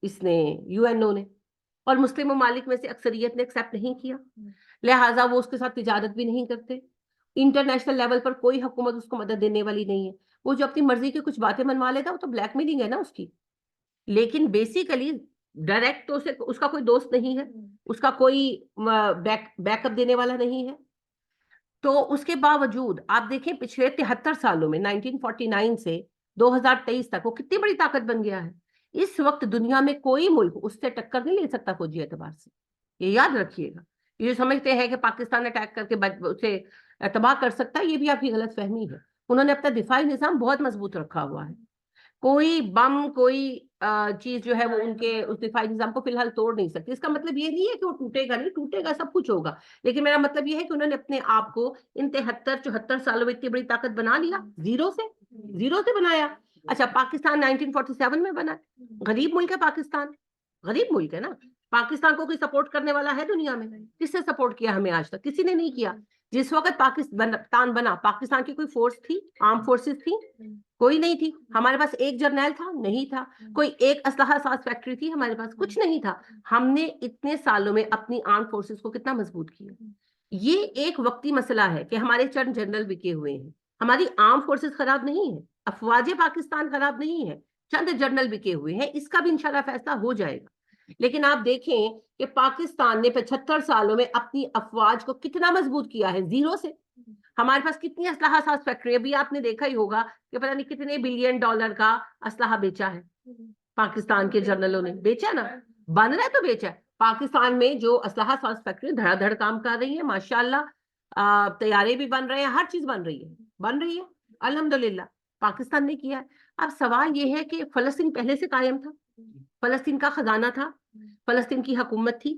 اس نے، UN نے. اور مسلم ممالک میں سے اکثریت نے ایکسپٹ نہیں کیا، لہٰذا وہ اس کے ساتھ تجارت بھی نہیں کرتے. انٹرنیشنل لیول پر کوئی حکومت اس کو مدد دینے والی نہیں ہے. وہ جو اپنی مرضی کی کچھ باتیں منوا لیتا وہ تو بلیک میلنگ ہے نا اس کی، لیکن بیسیکلی ڈائریکٹ تو اس کا کوئی دوست نہیں ہے، اس کا کوئی بیک اپ دینے والا نہیں ہے. تو اس کے باوجود آپ دیکھیں پچھلے 73 سالوں میں 1949 سے 2023 تک وہ کتنی بڑی طاقت بن گیا ہے. اس وقت دنیا میں کوئی ملک اس سے ٹکر نہیں لے سکتا فوجی اعتبار سے. یہ یاد رکھیے گا. یہ سمجھتے ہیں کہ پاکستان اٹیک کر کے اسے تباہ کر سکتا ہے، یہ بھی آپ کی غلط فہمی ہے. انہوں نے اپنا دفاعی نظام بہت مضبوط رکھا ہوا ہے. کوئی بم، کوئی چیز جو ہے وہ ان کے اس دفاعی نظام کو فی الحال توڑ نہیں سکتی. اس کا مطلب یہ نہیں ہے کہ وہ ٹوٹے گا نہیں، ٹوٹے گا، سب کچھ ہوگا، لیکن میرا مطلب یہ ہے کہ انہوں نے اپنے آپ کو ان 73-74 سالوں میں اتنی بڑی طاقت بنا لیا. زیرو سے بنایا. اچھا، پاکستان 1947 میں بنا. غریب ملک ہے پاکستان، غریب ملک ہے نا. پاکستان کو کوئی سپورٹ کرنے والا ہے دنیا میں؟ کس نے سپورٹ کیا ہمیں؟ آج تک کسی نے نہیں کیا. جس وقت پاکستان بنا، پاکستان کی کوئی فورس تھی؟ آرم فورسز تھی؟ کوئی نہیں تھی. ہمارے پاس ایک جرنیل تھا؟ نہیں تھا. کوئی ایک اسلحہ ساز فیکٹری تھی ہمارے پاس؟ کچھ نہیں تھا. ہم نے اتنے سالوں میں اپنی آرم فورسز کو کتنا مضبوط کیا. یہ ایک وقتی مسئلہ ہے کہ ہمارے چند جنرل بکے ہوئے ہیں. ہماری آرم فورسز خراب نہیں ہے، افواج پاکستان خراب نہیں ہے، چند جنرل بکے ہوئے ہیں. اس کا بھی انشاءاللہ فیصلہ ہو جائے گا. لیکن آپ دیکھیں کہ پاکستان نے 75 سالوں میں اپنی افواج کو کتنا مضبوط کیا ہے، زیرو سے. ہمارے پاس کتنی اسلحہ ساز فیکٹری، ابھی آپ نے دیکھا ہی ہوگا کہ پتہ نہیں کتنے بلین ڈالر کا اسلحہ بیچا ہے پاکستان کے جنرلوں نے. بیچا نا، بن رہا ہے تو بیچا ہے. پاکستان میں جو اسلحہ ساز فیکٹری دھڑا دھڑ کام کر رہی ہے ماشاءاللہ، طیارے بھی بن رہے ہیں، ہر چیز بن رہی ہے الحمدللہ. پاکستان نے کیا ہے. اب سوال یہ ہے کہ فلسطین پہلے سے قائم تھا، فلسطین کا خزانہ تھا، فلسطین کی حکومت تھی،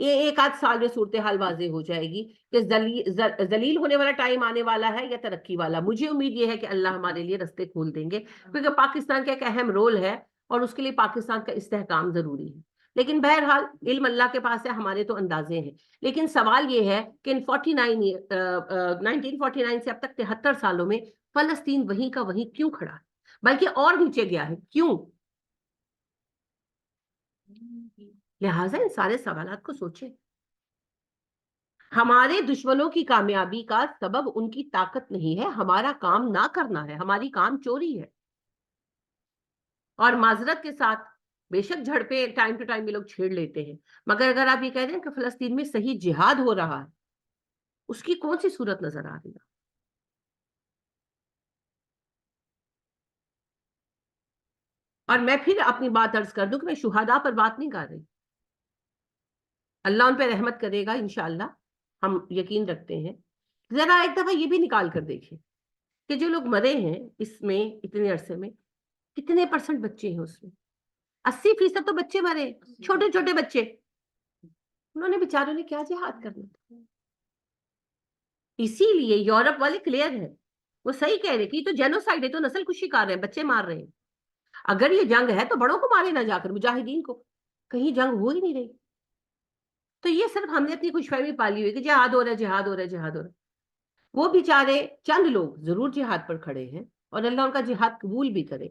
یہ ایک آدھ سال میں صورتحال واضح ہو جائے گی کہ ذلیل ہونے والا ٹائم آنے والا ہے یا ترقی والا. مجھے امید یہ ہے کہ اللہ ہمارے لیے رستے کھول دیں گے، کیونکہ پاکستان کا ایک اہم رول ہے اور اس کے لیے پاکستان کا استحکام ضروری ہے. لیکن بہرحال علم اللہ کے پاس ہے، ہمارے تو اندازے ہیں. لیکن سوال یہ ہے کہ ان 1949 سے اب تک 73 سالوں میں فلسطین وہیں کا وہیں کیوں کھڑا ہے، بلکہ اور نیچے گیا ہے، کیوں؟ لہٰذا ان سارے سوالات کو سوچیں. ہمارے دشمنوں کی کامیابی کا سبب ان کی طاقت نہیں ہے، ہمارا کام نہ کرنا ہے، ہماری کام چوری ہے. اور معذرت کے ساتھ بے شک جھڑپیں ٹائم ٹو ٹائم یہ لوگ چھیڑ لیتے ہیں، مگر اگر آپ یہ کہہ دیں کہ فلسطین میں صحیح جہاد ہو رہا ہے، اس کی کون سی صورت نظر آ رہی ہے؟ اور میں پھر اپنی بات عرض کر دوں کہ میں شہداء پر بات نہیں کر رہی، اللہ ان پہ رحمت کرے گا انشاءاللہ، ہم یقین رکھتے ہیں. ذرا ایک دفعہ یہ بھی نکال کر دیکھیں کہ جو لوگ مرے ہیں اس میں اتنے عرصے میں کتنے % بچے ہیں، اس میں 80% تو بچے مرے، چھوٹے چھوٹے بچے. انہوں نے بیچاروں نے کیا جہاد کرنا تھا؟ اسی لیے یورپ والے کلیئر ہیں، وہ صحیح کہہ رہے کہ یہ تو جینوسائیڈ ہے، تو نسل کشی کر رہے ہیں، بچے مار رہے ہیں. اگر یہ جنگ ہے تو بڑوں کو مارے نہ جا کر، مجاہدین کو. کہیں جنگ ہو ہی نہیں رہی. تو یہ صرف ہم نے اپنی خوش فہمی پالی ہوئی کہ جہاد ہو رہا ہے، جہاد ہو رہا ہے، جہاد ہو رہا ہے. وہ بیچارے چند لوگ ضرور جہاد پر کھڑے ہیں اور اللہ ان کا جہاد قبول بھی کرے،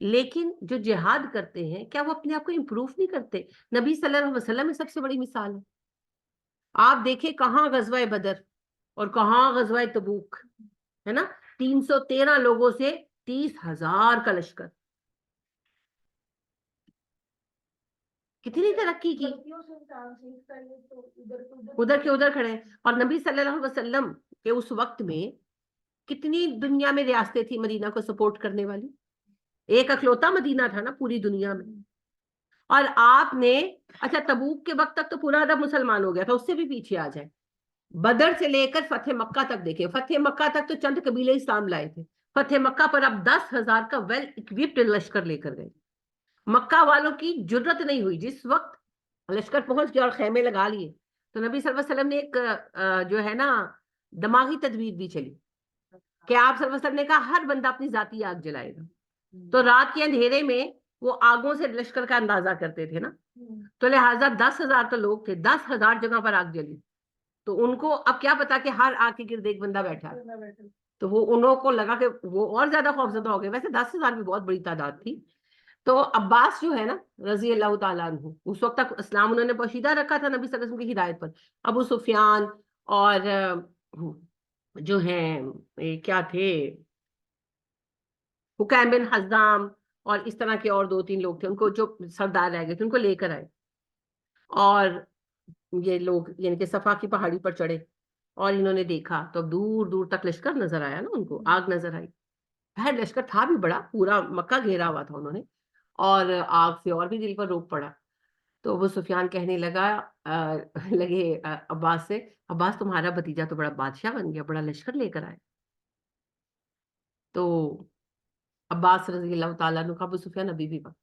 لیکن جو جہاد کرتے ہیں کیا وہ اپنے آپ کو امپروف نہیں کرتے؟ نبی صلی اللہ علیہ وسلم میں سب سے بڑی مثال ہے. آپ دیکھیں کہاں غزوہ بدر اور کہاں غزوہ تبوک، ہے نا، 313 لوگوں سے 30,000 کا لشکر. کتنی ترقی کی. ادھر کے ادھر کھڑے ہیں. اور نبی صلی اللہ علیہ وسلم کے اس وقت میں کتنی دنیا میں ریاستیں تھی مدینہ کو سپورٹ کرنے والی، ایک اکلوتا مدینہ تھا نا پوری دنیا میں. اور آپ نے اچھا تبوک کے وقت تک تو پورا عرب مسلمان ہو گیا تھا، اس سے بھی پیچھے آ جائیں، بدر سے لے کر فتح مکہ تک دیکھیں. فتح مکہ تک تو چند قبیلے اسلام لائے تھے، فتح مکہ پر اب 10,000 کا ویل اکوپڈ لشکر لے کر گئے. مکہ والوں کی جرت نہیں ہوئی، جس وقت لشکر پہنچ گیا اور خیمے لگا لیے تو نبی صلی اللہ علیہ وسلم نے ایک جو ہے نا دماغی تدبیر بھی چلی کہ آپ صلی اللہ علیہ وسلم نے کہا ہر بندہ اپنی ذاتی آگ جلائے گا. تو رات کے اندھیرے میں وہ آگوں سے لشکر کا اندازہ کرتے تھے نا، تو لہٰذا 10,000 تو لوگ تھے، 10,000 جگہ پر آگ جلی. تو ان کو اب کیا پتا کہ ہر آگ کے گرد ایک بندہ بیٹھا ہے، تو وہ انہوں کو لگا کہ وہ اور زیادہ خوفزدہ ہو گئے. ویسے 10,000 بھی بہت بڑی تعداد تھی. تو عباس جو ہے نا رضی اللہ تعالیٰ عنہ، اس وقت تک اسلام انہوں نے پوشیدہ رکھا تھا نبی صلی اللہ علیہ وسلم کی ہدایت پر. ابو سفیان اور جو ہیں کیا تھے حکیم بن حزام اور اس طرح کے اور 2-3 لوگ تھے، ان کو جو سردار رہ گئے تھے ان کو لے کر آئے. اور یہ لوگ یعنی کہ صفا کی پہاڑی پر چڑھے اور انہوں نے دیکھا تو دور دور تک لشکر نظر آیا نا، ان کو آگ نظر آئی. لشکر تھا بھی بڑا، پورا مکہ گھیرا ہوا تھا انہوں نے، اور آگ سے اور بھی دل پر روک پڑا. تو ابو سفیان کہنے لگے عباس سے، عباس تمہارا بھتیجا تو بڑا بادشاہ بن گیا، بڑا لشکر لے کر آئے. تو عباس رضی اللہ تعالیٰ عنہ کا ابو سفیان ابھی بھی وقت،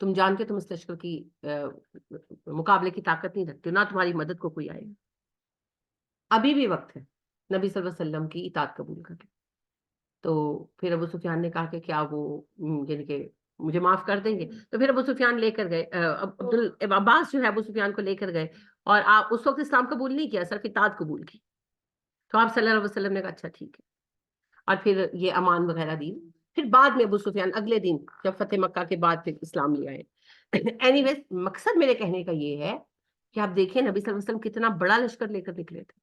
تم جانتے تم اس لشکر کی مقابلے کی طاقت نہیں رکھتے، نہ تمہاری مدد کو کوئی آئے گا. ابھی بھی وقت ہے نبی صلی اللہ علیہ وسلم کی اطاعت قبول کر کے. تو پھر ابو سفیان نے کہا کہ کیا وہ یعنی کہ مجھے معاف کر دیں گے؟ تو پھر ابو سفیان لے کر گئے، عباس جو ہے ابو سفیان کو لے کر گئے، اور آپ اس وقت اسلام قبول نہیں کیا، صرف اطاعت قبول کی. تو آپ صلی اللہ علیہ وسلم نے کہا اچھا ٹھیک ہے، اور پھر یہ امان وغیرہ دی. پھر بعد میں ابو سفیان اگلے دن جب فتح مکہ کے بعد پھر اسلام لے آئے. اینی ویز مقصد میرے کہنے کا یہ ہے کہ آپ دیکھیں نبی صلی اللہ علیہ وسلم کتنا بڑا لشکر لے کر نکلے تھے،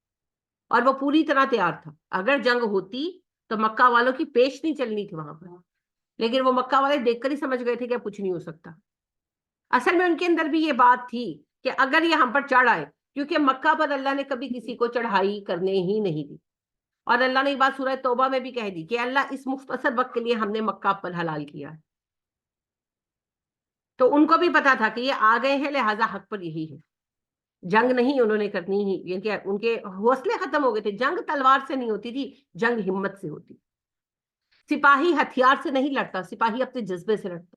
اور وہ پوری طرح تیار تھا. اگر جنگ ہوتی تو مکہ والوں کی پیش نہیں چلنی تھی وہاں پر، لیکن وہ مکہ والے دیکھ کر ہی سمجھ گئے تھے کہ کچھ نہیں ہو سکتا. اصل میں ان کے اندر بھی یہ بات تھی کہ اگر یہ ہم پر چڑھ آئے، کیونکہ مکہ پر اللہ نے کبھی کسی کو چڑھائی کرنے ہی نہیں دی، اور اللہ نے یہ بات سورہ توبہ میں بھی کہہ دی کہ اللہ اس مختصر وقت کے لیے ہم نے مکہ پر حلال کیا ہے. تو ان کو بھی پتا تھا کہ یہ آ گئے ہیں، لہٰذا حق پر یہی ہے، جنگ نہیں انہوں نے کرنی ہی، ان کے حوصلے ختم ہو گئے تھے. جنگ تلوار سے نہیں ہوتی تھی، جنگ ہمت سے ہوتی. سپاہی ہتھیار سے نہیں لڑتا، سپاہی اپنے جذبے سے لڑتا.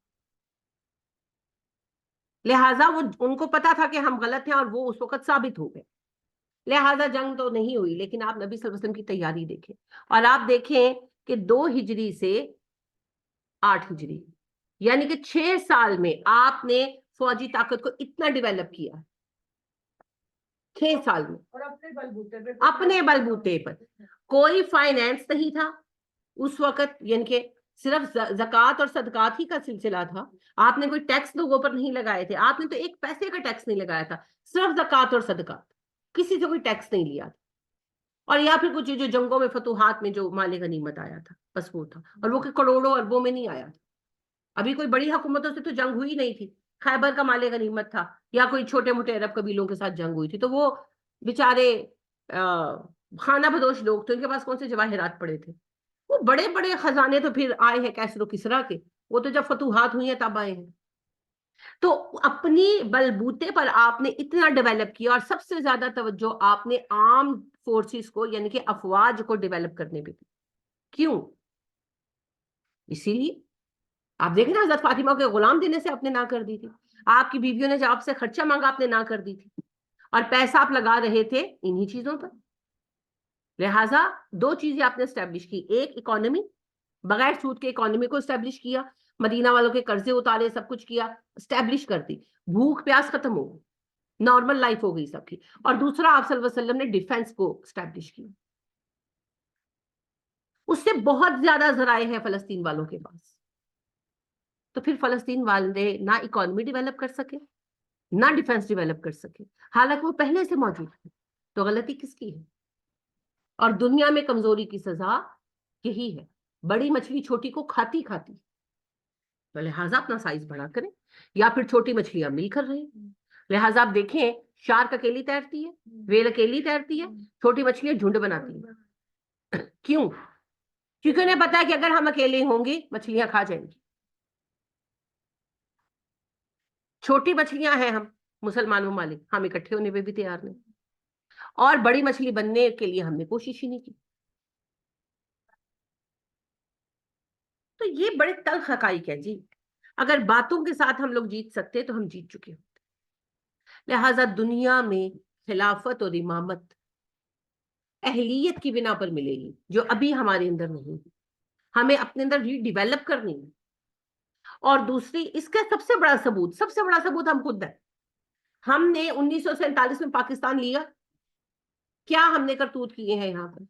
لہٰذا وہ ان کو پتا تھا کہ ہم غلط ہیں اور وہ اس وقت ثابت ہو گئے. لہٰذا جنگ تو نہیں ہوئی. لیکن آپ نبی صلی اللہ علیہ وسلم کی تیاری دیکھیں, اور آپ دیکھیں کہ 2 ہجری سے 8 ہجری یعنی کہ 6 سال میں آپ نے فوجی طاقت کو اتنا ڈیولپ کیا, 6 سال میں, اور اپنے بلبوتے پر. کوئی فائنینس نہیں تھا اس وقت, یعنی کہ صرف زکوٰۃ اور صدقات ہی کا سلسلہ تھا. آپ نے کوئی ٹیکس لوگوں پر نہیں لگائے تھے, آپ نے تو 1 پیسے کا ٹیکس نہیں لگایا تھا, صرف زکوٰۃ اور صدقات, کسی سے کوئی ٹیکس نہیں لیا تھا. اور یا پھر کچھ جو جنگوں میں فتوحات میں جو مال غنیمت آیا تھا بس وہ تھا, اور وہ کہ کروڑوں اربوں میں نہیں آیا تھا. ابھی کوئی بڑی حکومتوں سے تو جنگ ہوئی نہیں تھی, خیبر کا مال غنیمت تھا, یا کوئی چھوٹے موٹے عرب قبیلوں کے ساتھ جنگ ہوئی تھی, تو وہ بیچارے خانہ بدوش لوگ تھے, ان کے پاس کون سے جواہرات پڑے تھے. وہ بڑے بڑے خزانے تو پھر آئے ہیں کیسر و کسرا کے, وہ تو جب فتوحات ہوئی ہیں تب آئے ہیں. تو اپنی بلبوتے پر آپ نے اتنا ڈیولپ کیا, اور سب سے زیادہ توجہ آپ نے عام فورسز کو یعنی کہ افواج کو ڈیولپ کرنے پہ کی. کیوں؟ اسی لیے آپ دیکھیں نا, حضرت فاطمہ کے غلام دینے سے آپ نے نہ کر دی تھی, آپ کی بیویوں نے جب آپ سے خرچہ مانگا آپ نے نہ کر دی تھی, اور پیسہ آپ لگا رہے تھے انہی چیزوں پر. لہٰذا 2 چیزیں آپ نے اسٹیبلش کی, ایک اکانومی, بغیر سود کے اکانومی کو اسٹیبلش کیا, مدینہ والوں کے قرضے اتارے, سب کچھ کیا, اسٹیبلش کر دی, بھوک پیاس ختم ہو گئی, نارمل لائف ہو گئی سب کی. اور دوسرا آپ صلی اللہ علیہ وسلم نے ڈیفenس کو اسٹیبلش کیا. اس سے بہت زیادہ ذرائع ہے فلسطین والوں کے پاس, تو پھر فلسطین والے نہ اکانومی ڈیولپ کر سکے نہ ڈیفenس ڈیولپ کر سکے, حالانکہ وہ پہلے سے موجود ہے. تو غلطی کس کی ہے؟ اور دنیا میں کمزوری کی سزا یہی ہے, بڑی مچھلی چھوٹی کو کھاتی کھاتی. تو لہٰذا اپنا سائز بڑا کریں, یا پھر چھوٹی مچھلیاں مل کر رہیں. لہٰذا آپ دیکھیں, شارک اکیلی تیرتی ہے, ویل اکیلی تیرتی ہے, چھوٹی مچھلیاں جھنڈ بناتی ہیں. کیوں؟ کیونکہ انہیں پتا ہے کہ اگر ہم اکیلے ہوں گے مچھلیاں کھا جائیں گی. چھوٹی مچھلیاں ہیں ہم مسلمان ممالک, ہم اکٹھے ہونے پہ بھی تیار نہیں, اور بڑی مچھلی بننے کے لیے ہم نے کوشش ہی نہیں کی. تو یہ بڑے تلخ حقائق ہیں جی. اگر باتوں کے ساتھ ہم لوگ جیت سکتے تو ہم جیت چکے ہوتے. لہٰذا دنیا میں خلافت اور امامت اہلیت کی بنا پر ملے گی, جو ابھی ہمارے اندر نہیں. ہمیں اپنے اندر ری ڈیولپ کرنی ہے. اور دوسری, اس کا سب سے بڑا ثبوت ہم خود ہیں. ہم نے 1947 میں پاکستان لیا, کیا ہم نے کرتوت کیے ہیں یہاں پر؟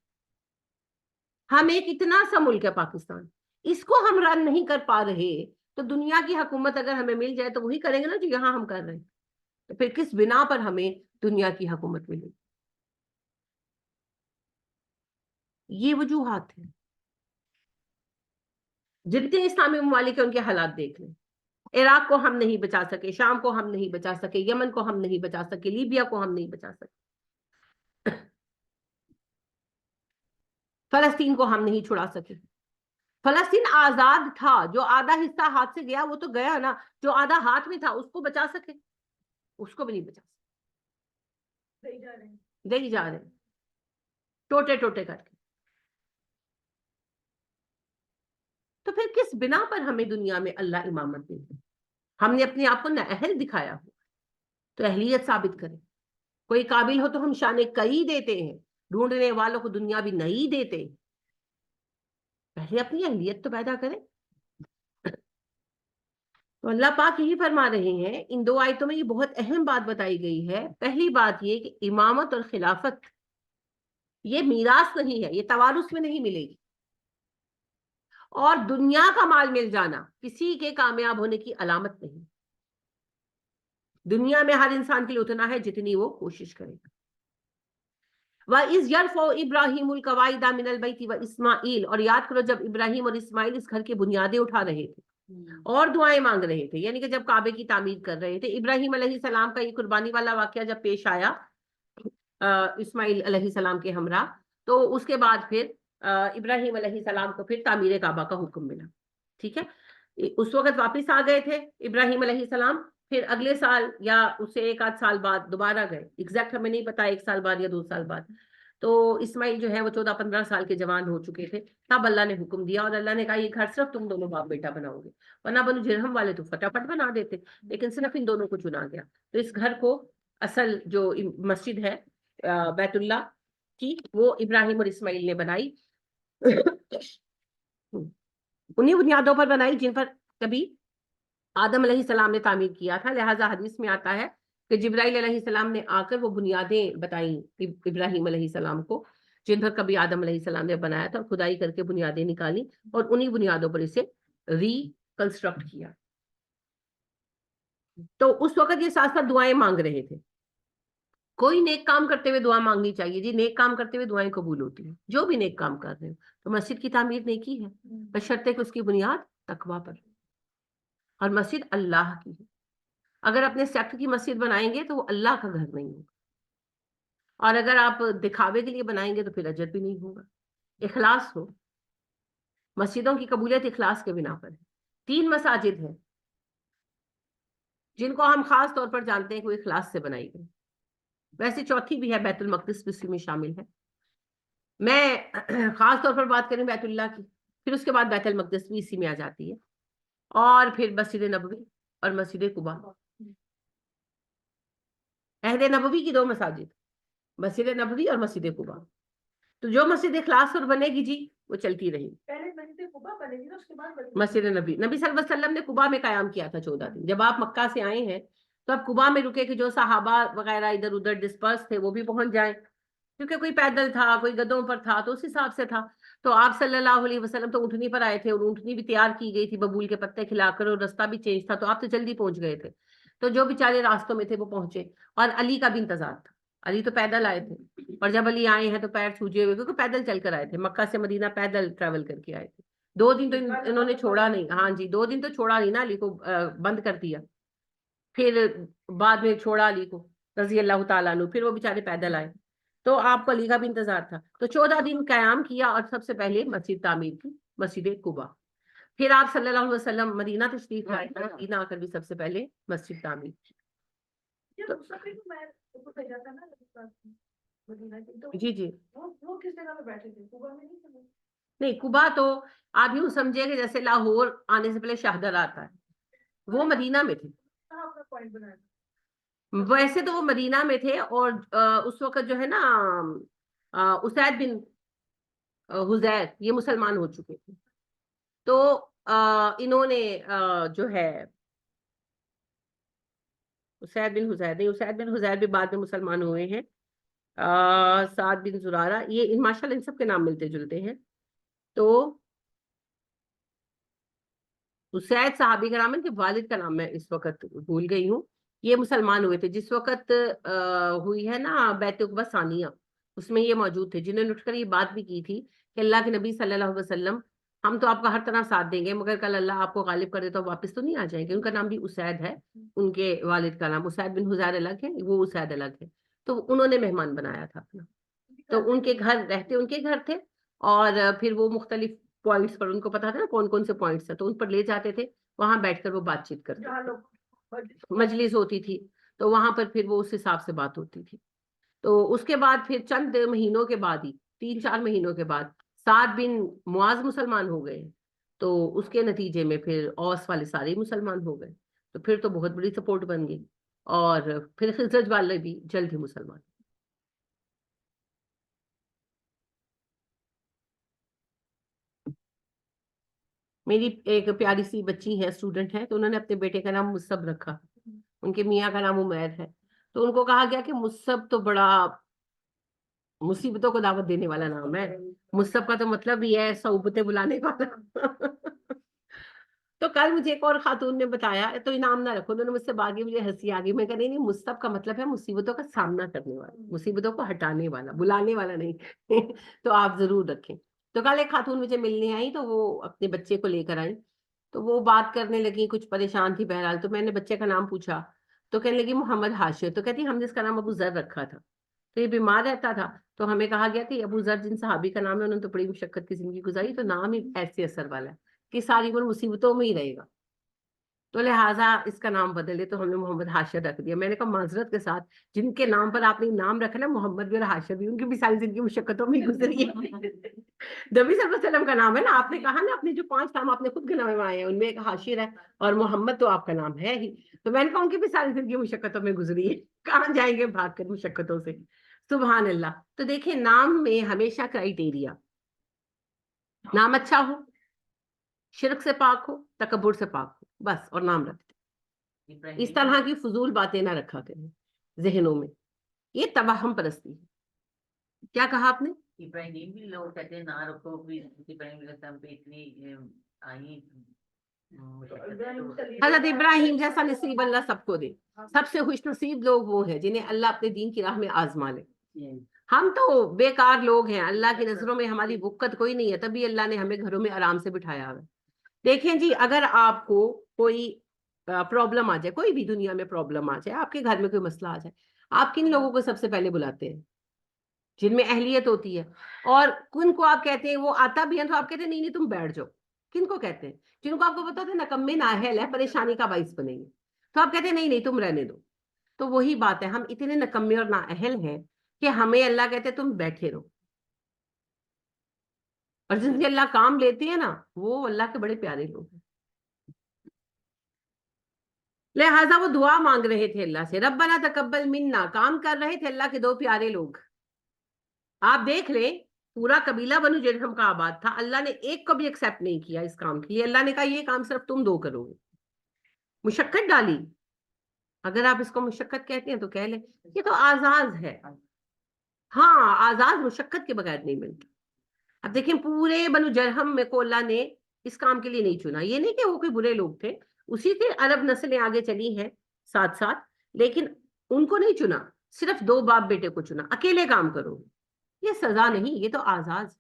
ہم ایک اتنا سا ملک ہے پاکستان, اس کو ہم رن نہیں کر پا رہے, تو دنیا کی حکومت اگر ہمیں مل جائے تو وہی کریں گے نا جو یہاں ہم کر رہے ہیں. تو پھر کس بنا پر ہمیں دنیا کی حکومت ملے؟ یہ وجوہات ہیں. جتنے اسلامی ممالک ہیں ان کے حالات دیکھ لیں. عراق کو ہم نہیں بچا سکے, شام کو ہم نہیں بچا سکے, یمن کو ہم نہیں بچا سکے, لیبیا کو ہم نہیں بچا سکے, فلسطین کو ہم نہیں چھڑا سکے. فلسطین آزاد تھا, جو آدھا حصہ ہاتھ سے گیا وہ تو گیا نا, جو آدھا ہاتھ میں تھا اس کو بچا سکے, اس کو بھی نہیں بچا سکے. دے جا رہے ٹوٹے ٹوٹے کر کے. تو پھر کس بنا پر ہمیں دنیا میں اللہ امامت دے؟ ہم نے اپنے آپ کو نااہل دکھایا ہو, تو اہلیت ثابت کریں. کوئی قابل ہو تو ہم شان کئی دیتے ہیں, ڈھونڈنے والوں کو دنیا بھی نہیں دیتے. پہلے اپنی اہلیت تو پیدا کریں. تو اللہ پاک یہی فرما رہے ہیں, ان 2 آیتوں میں یہ بہت اہم بات بتائی گئی ہے. پہلی بات یہ کہ امامت اور خلافت یہ میراث نہیں ہے, یہ توارث میں نہیں ملے گی. اور دنیا کا مال مل جانا کسی کے کامیاب ہونے کی علامت نہیں. دنیا میں ہر انسان کے لیے اتنا ہے جتنی وہ کوشش کرے گا. وَإِذْ يَرْفَعُ إِبْرَاهِيمُ الْقَوَاعِدَ مِنَ الْبَيْتِ وَإِسْمَاعِيلُ, اور یاد کرو جب ابراہیم اور اسماعیل اس گھر کی بنیادیں اٹھا رہے تھے اور دعائیں مانگ رہے تھے, یعنی کہ جب کعبے کی تعمیر کر رہے تھے. ابراہیم علیہ السلام کا یہ قربانی والا واقعہ جب پیش آیا اسماعیل علیہ السلام کے ہمراہ, تو اس کے بعد پھر ابراہیم علیہ السلام کو پھر تعمیر کعبہ کا حکم ملا. ٹھیک ہے, اس وقت واپس آ گئے تھے ابراہیم علیہ السلام, پھر اگلے سال یا اس سے 1 آدھ سال بعد دوبارہ گئے, ایگزیکٹ ہمیں نہیں پتا 1 سال بعد یا 2 سال بعد. تو اسماعیل جو ہے وہ 14-15 سال کے جوان ہو چکے تھے، تب اللہ نے حکم دیا، اور اللہ نے کہا یہ گھر صرف تم دونوں باپ بیٹا بناؤ گے، ورنہ بنو جرہم والے تو فٹافٹ بنا دیتے، لیکن صرف ان دونوں کو چنا گیا۔ تو اس گھر کو اصل جو مسجد ہے بیت اللہ کی، وہ ابراہیم اور اسماعیل نے بنائی، انہی بنیادوں پر بنائی جن پر کبھی آدم علیہ السلام نے تعمیر کیا تھا۔ لہٰذا حدیث میں آتا ہے کہ جبرائیل علیہ السلام نے آ کر وہ بنیادیں بتائیں ابراہیم علیہ السلام کو جن پر کبھی آدم علیہ السلام نے بنایا تھا، اور کھدائی کر کے بنیادیں نکالی اور انہی بنیادوں پر اسے ری کنسٹرکٹ کیا۔ تو اس وقت یہ ساتھ ساتھ دعائیں مانگ رہے تھے۔ کوئی نیک کام کرتے ہوئے دعا مانگنی چاہیے جی، نیک کام کرتے ہوئے دعائیں قبول ہوتی ہیں، جو بھی نیک کام کر رہے ہو۔ تو مسجد کی تعمیر نیکی ہے، بشرطے کہ اس کی بنیاد تقویٰ پر، اور مسجد اللہ کی ہے۔ اگر اپنے سیکٹ کی مسجد بنائیں گے تو وہ اللہ کا گھر نہیں ہوگا، اور اگر آپ دکھاوے کے لیے بنائیں گے تو پھر اجر بھی نہیں ہوگا۔ اخلاص ہو، مسجدوں کی قبولیت اخلاص کے بنا پر ہے۔ 3 مساجد ہیں جن کو ہم خاص طور پر جانتے ہیں کہ وہ اخلاص سے بنائی گئی، ویسے چوتھی بھی ہے، بیت المقدس بھی اسی میں شامل ہے۔ میں خاص طور پر بات کریں بیت اللہ کی، پھر اس کے بعد بیت المقدس بھی اسی میں آ جاتی ہے، اور پھر مسجد نبوی اور مسجد قباء۔ عہد نبوی کی 2 مساجد، مسجد نبوی اور مسجد قباء۔ تو جو مسجد اخلاص پر بنے گی جی وہ چلتی رہی۔ پہلے مسجد قباء بنے گی نا، اس کے بعد مسجد نبی صلی اللہ علیہ وسلم نے قباء میں قیام کیا تھا 14 دن۔ جب آپ مکہ سے آئے ہیں تو اب قباء میں رکے کہ جو صحابہ وغیرہ ادھر ادھر ڈسپرس تھے وہ بھی پہنچ جائیں، کیونکہ کوئی پیدل تھا، کوئی گدوں پر تھا، تو اس حساب سے تھا۔ تو آپ صلی اللہ علیہ وسلم تو اونٹنی پر آئے تھے، اور اونٹنی بھی تیار کی گئی تھی ببول کے پتے کھلا کر، اور رستہ بھی چینج تھا، تو آپ تو جلدی پہنچ گئے تھے۔ تو جو بیچارے راستوں میں تھے وہ پہنچے، اور علی کا بھی انتظار تھا، علی تو پیدل آئے تھے، اور جب علی آئے ہیں تو پیر چھوجے ہوئے، کیونکہ پیدل چل کر آئے تھے، مکہ سے مدینہ پیدل ٹریول کر کے آئے تھے۔ 2 دن تو انہوں نے چھوڑا نہیں، ہاں جی 2 دن تو چھوڑا نہیں نا، علی کو بند کر دیا، پھر بعد میں چھوڑا علی کو رضی اللہ تعالیٰ عنہ، پھر وہ بیچارے پیدل آئے، تو آپ کو علی کا بھی انتظار تھا۔ تو 14 دن قیام کیا، اور سب سے پہلے مسجد تعمیر کی، مسجد قباء۔ پھر آپ صلی اللہ علیہ وسلم مدینہ تشریف لائے، مدینہ آ کر بھی سب سے پہلے مسجد تعمیر کی۔ جی جی وہ کس جگہ پہ بیٹھے تھے؟ قباء میں نہیں تھے؟ نہیں، قباء تو آپ یوں سمجھے کہ جیسے لاہور آنے سے پہلے شاہدر آتا ہے، وہ مدینہ میں تھے۔ کہاں اپنا پوائنٹ بنایا؟ ویسے تو وہ مدینہ میں تھے، اور اس وقت جو ہے نا اسید بن حذیر یہ مسلمان ہو چکے تھے، تو انہوں نے جو ہے اسید بن حذیر نہیں، اسید بن حذیر بھی بعد میں مسلمان ہوئے ہیں، سعد بن زرارہ، یہ ماشاءاللہ ان سب کے نام ملتے جلتے ہیں۔ تو اسید صحابی کا نام ہے، کہ والد کا نام میں اس وقت بھول گئی ہوں، یہ مسلمان ہوئے تھے جس وقت ہوئی ہے نا بیعت عقبہ ثانیہ، اس میں یہ موجود تھے، جنہوں نے اٹھ کر یہ بات بھی کی تھی کہ اللہ کے نبی صلی اللہ علیہ وسلم ہم تو آپ کا ہر طرح ساتھ دیں گے، مگر کل اللہ آپ کو غالب کر دے تو واپس تو نہیں آ جائیں گے۔ ان کا نام بھی اسید ہے، ان کے والد کا نام اسید بن حذیر الگ ہے، وہ اسید الگ ہے۔ تو انہوں نے مہمان بنایا تھا اپنا، تو ان کے گھر رہتے، ان کے گھر تھے، اور پھر وہ مختلف پوائنٹس پر ان کو پتا تھا نا کون کون سے پوائنٹس ہیں، تو ان پر لے جاتے تھے، وہاں بیٹھ کر وہ بات چیت کرتے جہاں تھے، لوگ مجلس ہوتی تھی، تو وہاں پر پھر وہ اس حساب سے بات ہوتی تھی۔ تو اس کے بعد پھر چند مہینوں کے بعد ہی 3-4 مہینوں کے بعد سعد بن معاذ مسلمان ہو گئے، تو اس کے نتیجے میں پھر اوس والے سارے مسلمان ہو گئے، تو پھر تو بہت بڑی سپورٹ بن گئی، اور پھر خزرج والے بھی جلد ہی مسلمان۔ میری ایک پیاری سی بچی ہے، اسٹوڈنٹ ہے، تو انہوں نے اپنے بیٹے کا نام مصعب رکھا، ان کے میاں کا نام عمیر ہے، تو ان کو کہا گیا کہ مصعب تو بڑا مصیبتوں کو دعوت دینے والا نام ہے، مصعب کا تو مطلب ہی ہے صعوبتیں بلانے والا۔ تو کل مجھے ایک اور خاتون نے بتایا تو انعام نہ رکھو، انہوں نے مجھ سے باغی، مجھے ہنسی آ گئی، میں کہہ رہی نہیں، مصعب کا مطلب ہے مصیبتوں کا سامنا کرنے والا، مصیبتوں کو ہٹانے والا، بلانے والا نہیں۔ تو آپ ضرور رکھیں۔ تو کل ایک خاتون مجھے ملنے آئی، تو وہ اپنے بچے کو لے کر آئی، تو وہ بات کرنے لگی، کچھ پریشان تھی بہرحال، تو میں نے بچے کا نام پوچھا، تو کہنے لگی محمد ہاشم، تو کہتی ہم نے اس کا نام ابو ذر رکھا تھا، تو یہ بیمار رہتا تھا، تو ہمیں کہا گیا کہ ابو ذر جن صحابی کا نام ہے انہوں نے تو بڑی مشقت کی زندگی گزاری، تو نام ہی ایسے اثر والا ہے کہ ساری عمر مصیبتوں میں ہی رہے گا، تو لہٰذا اس کا نام بدلے تو ہم نے محمد ہاشر رکھ دیا. میں نے کہا معذرت کے ساتھ جن کے نام پر آپ نے نام رکھا نا محمد بھی اور ہاشر بھی, ان کی بھی ساری زندگی مشقتوں میں گزری ہے. نبی صلی اللہ علیہ وسلم کا نام ہے نا, آپ نے کہا نا اپنے جو 5 نام آپ نے خود گنوائے ہیں ان میں ایک ہاشر ہے اور محمد تو آپ کا نام ہے ہی. تو میں نے کہا ان کی بھی ساری زندگی مشقتوں میں گزری ہے, کہاں جائیں گے بھاگ کر مشقتوں سے. سبحان اللہ. تو دیکھیں نام میں ہمیشہ کرائیٹیریا, نام اچھا ہو, شرک سے پاک ہو, تکبر سے پاک ہو, بس, اور نام رکھتے. اس طرح کی فضول باتیں نہ رکھا کریں ذہنوں میں, یہ توہم پرستی ہے. کیا کہا آپ نے؟ ابراہیم بھی لوگ کہتے ہیں نہ رکھو, ابراہیم علیہ السلام پہ اتنی آئی حضرت ابراہیم جیسا نصیب اللہ سب کو دے. سب سے خوش نصیب لوگ وہ ہیں جنہیں اللہ اپنے دین کی راہ میں آزما لے. ہم تو بیکار لوگ ہیں, اللہ کی نظروں میں ہماری بکت کوئی نہیں ہے, تبھی اللہ نے ہمیں گھروں میں آرام سے بٹھایا ہوا. دیکھیں جی, اگر آپ کو کوئی پرابلم آ جائے, کوئی بھی دنیا میں پرابلم آ جائے, آپ کے گھر میں کوئی مسئلہ آ جائے, آپ کن لوگوں کو سب سے پہلے بلاتے ہیں؟ جن میں اہلیت ہوتی ہے. اور کن کو آپ کہتے ہیں وہ آتا بھی ہے تو آپ کہتے ہیں نہیں نہیں تم بیٹھ جاؤ. کن کو کہتے ہیں؟ جن کو آپ کو پتا تھا نکمے نااہل ہے, پریشانی کا باعث بنیں گے, تو آپ کہتے ہیں نہیں نہیں تم رہنے دو. تو وہی بات ہے, ہم اتنے نکمے اور نااہل ہیں کہ ہمیں اللہ کہتے ہیں تم بیٹھے رہو, اور جن سے اللہ کام لیتے ہیں نا وہ اللہ کے بڑے پیارے لوگ ہیں. لہٰذا وہ دعا مانگ رہے تھے اللہ سے, ربنا تقبل منا, کام کر رہے تھے اللہ کے 2 پیارے لوگ. آپ دیکھ لیں پورا قبیلہ بنو جرہم کا آباد تھا, اللہ نے ایک کو بھی ایکسیپٹ نہیں کیا اس کام کے لیے. اللہ نے کہا یہ کام صرف تم 2 کرو گے. مشقت ڈالی. اگر آپ اس کو مشقت کہتے ہیں تو کہہ لیں یہ تو آزاد ہے. ہاں, آزاد مشقت کے بغیر نہیں ملتا. اب دیکھیں پورے بنو جرہم میں کو اللہ نے اس کام کے لیے نہیں چنا. یہ نہیں کہ وہ کوئی برے لوگ تھے, اسی سے عرب نسلیں آگے چلی ہیں ساتھ ساتھ, لیکن ان کو نہیں چنا, صرف 2 باپ بیٹے کو چنا, اکیلے کام کرو. یہ سزا نہیں, یہ تو آزاد ہے.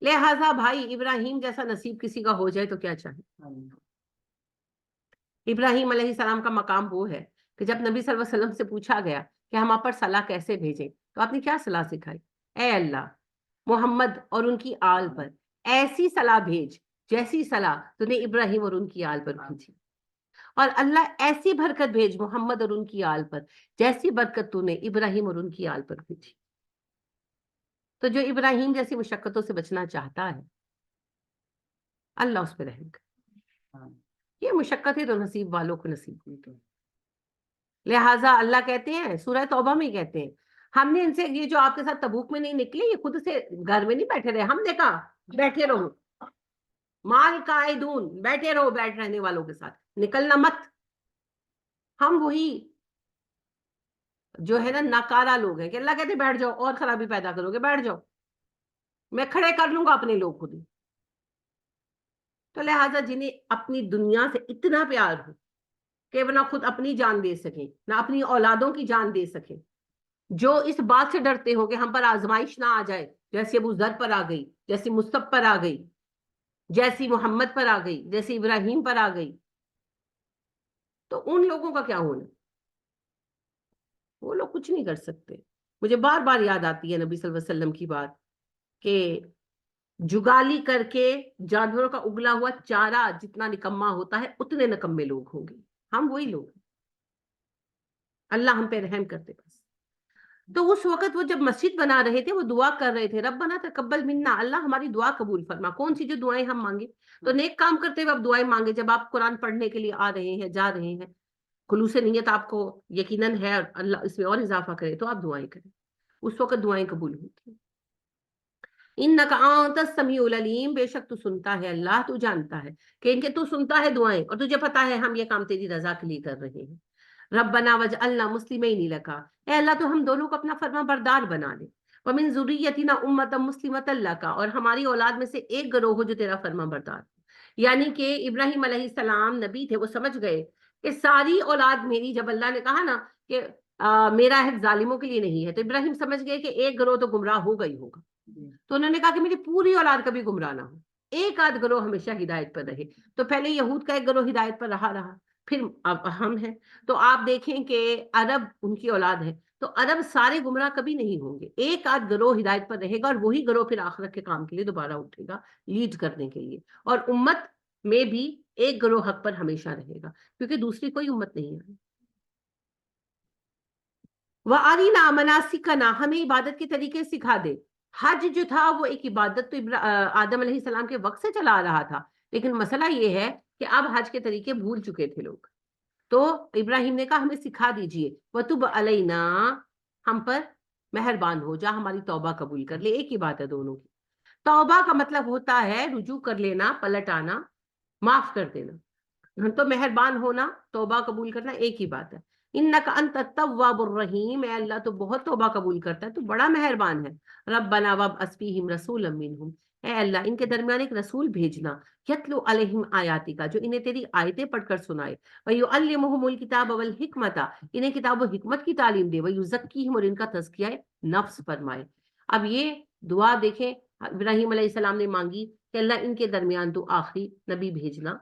لہٰذا بھائی ابراہیم جیسا نصیب کسی کا ہو جائے تو کیا چاہے. ابراہیم علیہ السلام کا مقام وہ ہے کہ جب نبی صلی اللہ علیہ وسلم سے پوچھا گیا کہ ہم آپ پر صلاح کیسے بھیجیں, تو آپ نے کیا صلاح سکھائی؟ اے اللہ محمد اور ان کی آل پر ایسی صلاح بھیج جیسی صلاح تو نے ابراہیم اور ان کی آل پر بھیجی, اور اللہ ایسی برکت بھیج محمد اور ان کی آل پر جیسی برکت تو نے ابراہیم اور ان کی آل پر بھیجی. تو جو ابراہیم جیسی مشقتوں سے بچنا چاہتا ہے اللہ اس پہ رحم کرے. یہ مشقتیں تو نصیب والوں کو نصیب ہوئی. لہٰذا اللہ کہتے ہیں سورہ توبہ میں کہتے ہیں ہم نے ان سے, یہ جو آپ کے ساتھ تبوک میں نہیں نکلے, یہ خود سے گھر میں نہیں بیٹھے رہے, ہم نے کہا بیٹھے رہو, مال قائدون, بیٹھے رہو بیٹھ رہنے والوں کے ساتھ, نکلنا مت. ہم وہی جو ہے نا ناکارہ لوگ ہیں کہ اللہ کہتے بیٹھ جاؤ, اور خرابی پیدا کرو گے, بیٹھ جاؤ, میں کھڑے کر لوں گا اپنے لوگ خود ہی. تو لہٰذا جنہیں اپنی دنیا سے اتنا پیار ہو کہ وہ نہ خود اپنی جان دے سکیں نہ اپنی اولادوں کی جان دے سکیں, جو اس بات سے ڈرتے ہو کہ ہم پر آزمائش نہ آ جائے جیسے ابو ذر پر آ گئی, جیسی مصعب پر آ گئی, جیسی محمد پر آ گئی, جیسی ابراہیم پر آ گئی, تو ان لوگوں کا کیا ہونا؟ وہ لوگ کچھ نہیں کر سکتے. مجھے بار بار یاد آتی ہے نبی صلی اللہ علیہ وسلم کی بات کہ جگالی کر کے جانوروں کا اگلا ہوا چارہ جتنا نکما ہوتا ہے اتنے نکمے لوگ ہوں گے. ہم وہی لوگ ہیں, اللہ ہم پہ رحم کرتے. بس تو اس وقت وہ جب مسجد بنا رہے تھے وہ دعا کر رہے تھے ربنا تقبل منا, اللہ ہماری دعا قبول فرما. کون سی جو دعائیں ہم مانگے, تو نیک کام کرتے ہوئے آپ دعائیں مانگے. جب آپ قرآن پڑھنے کے لیے آ رہے ہیں, جا رہے ہیں, خلوص نیت آپ کو یقیناً ہے, اللہ اس میں اور اضافہ کرے, تو آپ دعائیں کریں, اس وقت دعائیں قبول ہوتی ہیں. انک انت السمیع العلیم, بے شک تو سنتا ہے اللہ, تو جانتا ہے کہ ان کے تو سنتا ہے دعائیں, اور تجھے پتا ہے ہم یہ کام تیری رضا کے لیے کر رہے ہیں. ربنا وجعلنا مسلمین لک, اے اللہ تو ہم دونوں کو اپنا فرما بردار بنا دے. ومن ذریتنا امۃ مسلمۃ لک, اور ہماری اولاد میں سے ایک گروہ ہو جو تیرا فرما بردار. یعنی کہ ابراہیم علیہ السلام نبی تھے, وہ سمجھ گئے کہ ساری اولاد میری, جب اللہ نے کہا نا کہ میرا عہد ظالموں کے لیے نہیں ہے, تو ابراہیم سمجھ گئے کہ ایک گروہ تو گمراہ ہوگا ہی ہوگا. تو انہوں نے کہا کہ میری پوری اولاد کبھی گمراہ نہ ہو, ایک آدھ گروہ ہمیشہ ہدایت پر رہے. تو پہلے یہود کا ایک گروہ ہدایت پر رہا, پھر اب ہم ہیں. تو آپ دیکھیں کہ عرب ان کی اولاد ہے, تو عرب سارے گمراہ کبھی نہیں ہوں گے, ایک آدھ گروہ ہدایت پر رہے گا, اور وہی گروہ پھر آخرت کے کام کے لیے دوبارہ اٹھے گا لیڈ کرنے کے لیے. اور امت میں بھی ایک گروہ حق پر ہمیشہ رہے گا، کیونکہ دوسری کوئی امت نہیں ہے۔ وَأَرِنَا مَنَاسِكَنَا، ہمیں عبادت کے طریقے سکھا دے۔ حج جو تھا وہ ایک عبادت تو آدم علیہ السلام کے وقت سے چلا آ رہا تھا، لیکن مسئلہ یہ ہے کہ اب حج کے طریقے بھول چکے تھے لوگ، تو ابراہیم نے کہا ہمیں سکھا دیجئے، وَتُبْ عَلَيْنَا، ہم پر مہربان ہو جا، ہماری توبہ قبول کر لے۔ ایک ہی بات ہے دونوں کی۔ توبہ کا مطلب ہوتا ہے رجوع کر لینا، پلٹ آنا، معاف کر دینا، تو مہربان ہونا، توبہ قبول کرنا ایک ہی بات ہے۔ انک انت التواب الرحیم، اے اللہ تو بہت توبہ قبول کرتا ہے، تو بڑا مہربان ہے۔ ربنا وابعث فیہم رسولا منہم، اے اللہ ان کے درمیان ایک رسول بھیجنا، یتلو علیہم آیاتک، جو انہیں تیری آیتیں پڑھ کر سنائے، ویعلمہم الکتاب والحکمت، انہیں کتاب و حکمت کی تعلیم دے، ویزکیہم، اور ان کا تزکیہ نفس فرمائے۔ اب یہ دعا دیکھیں ابراہیم علیہ السلام نے مانگی کہ اللہ ان کے درمیان تو آخری نبی بھیجنا،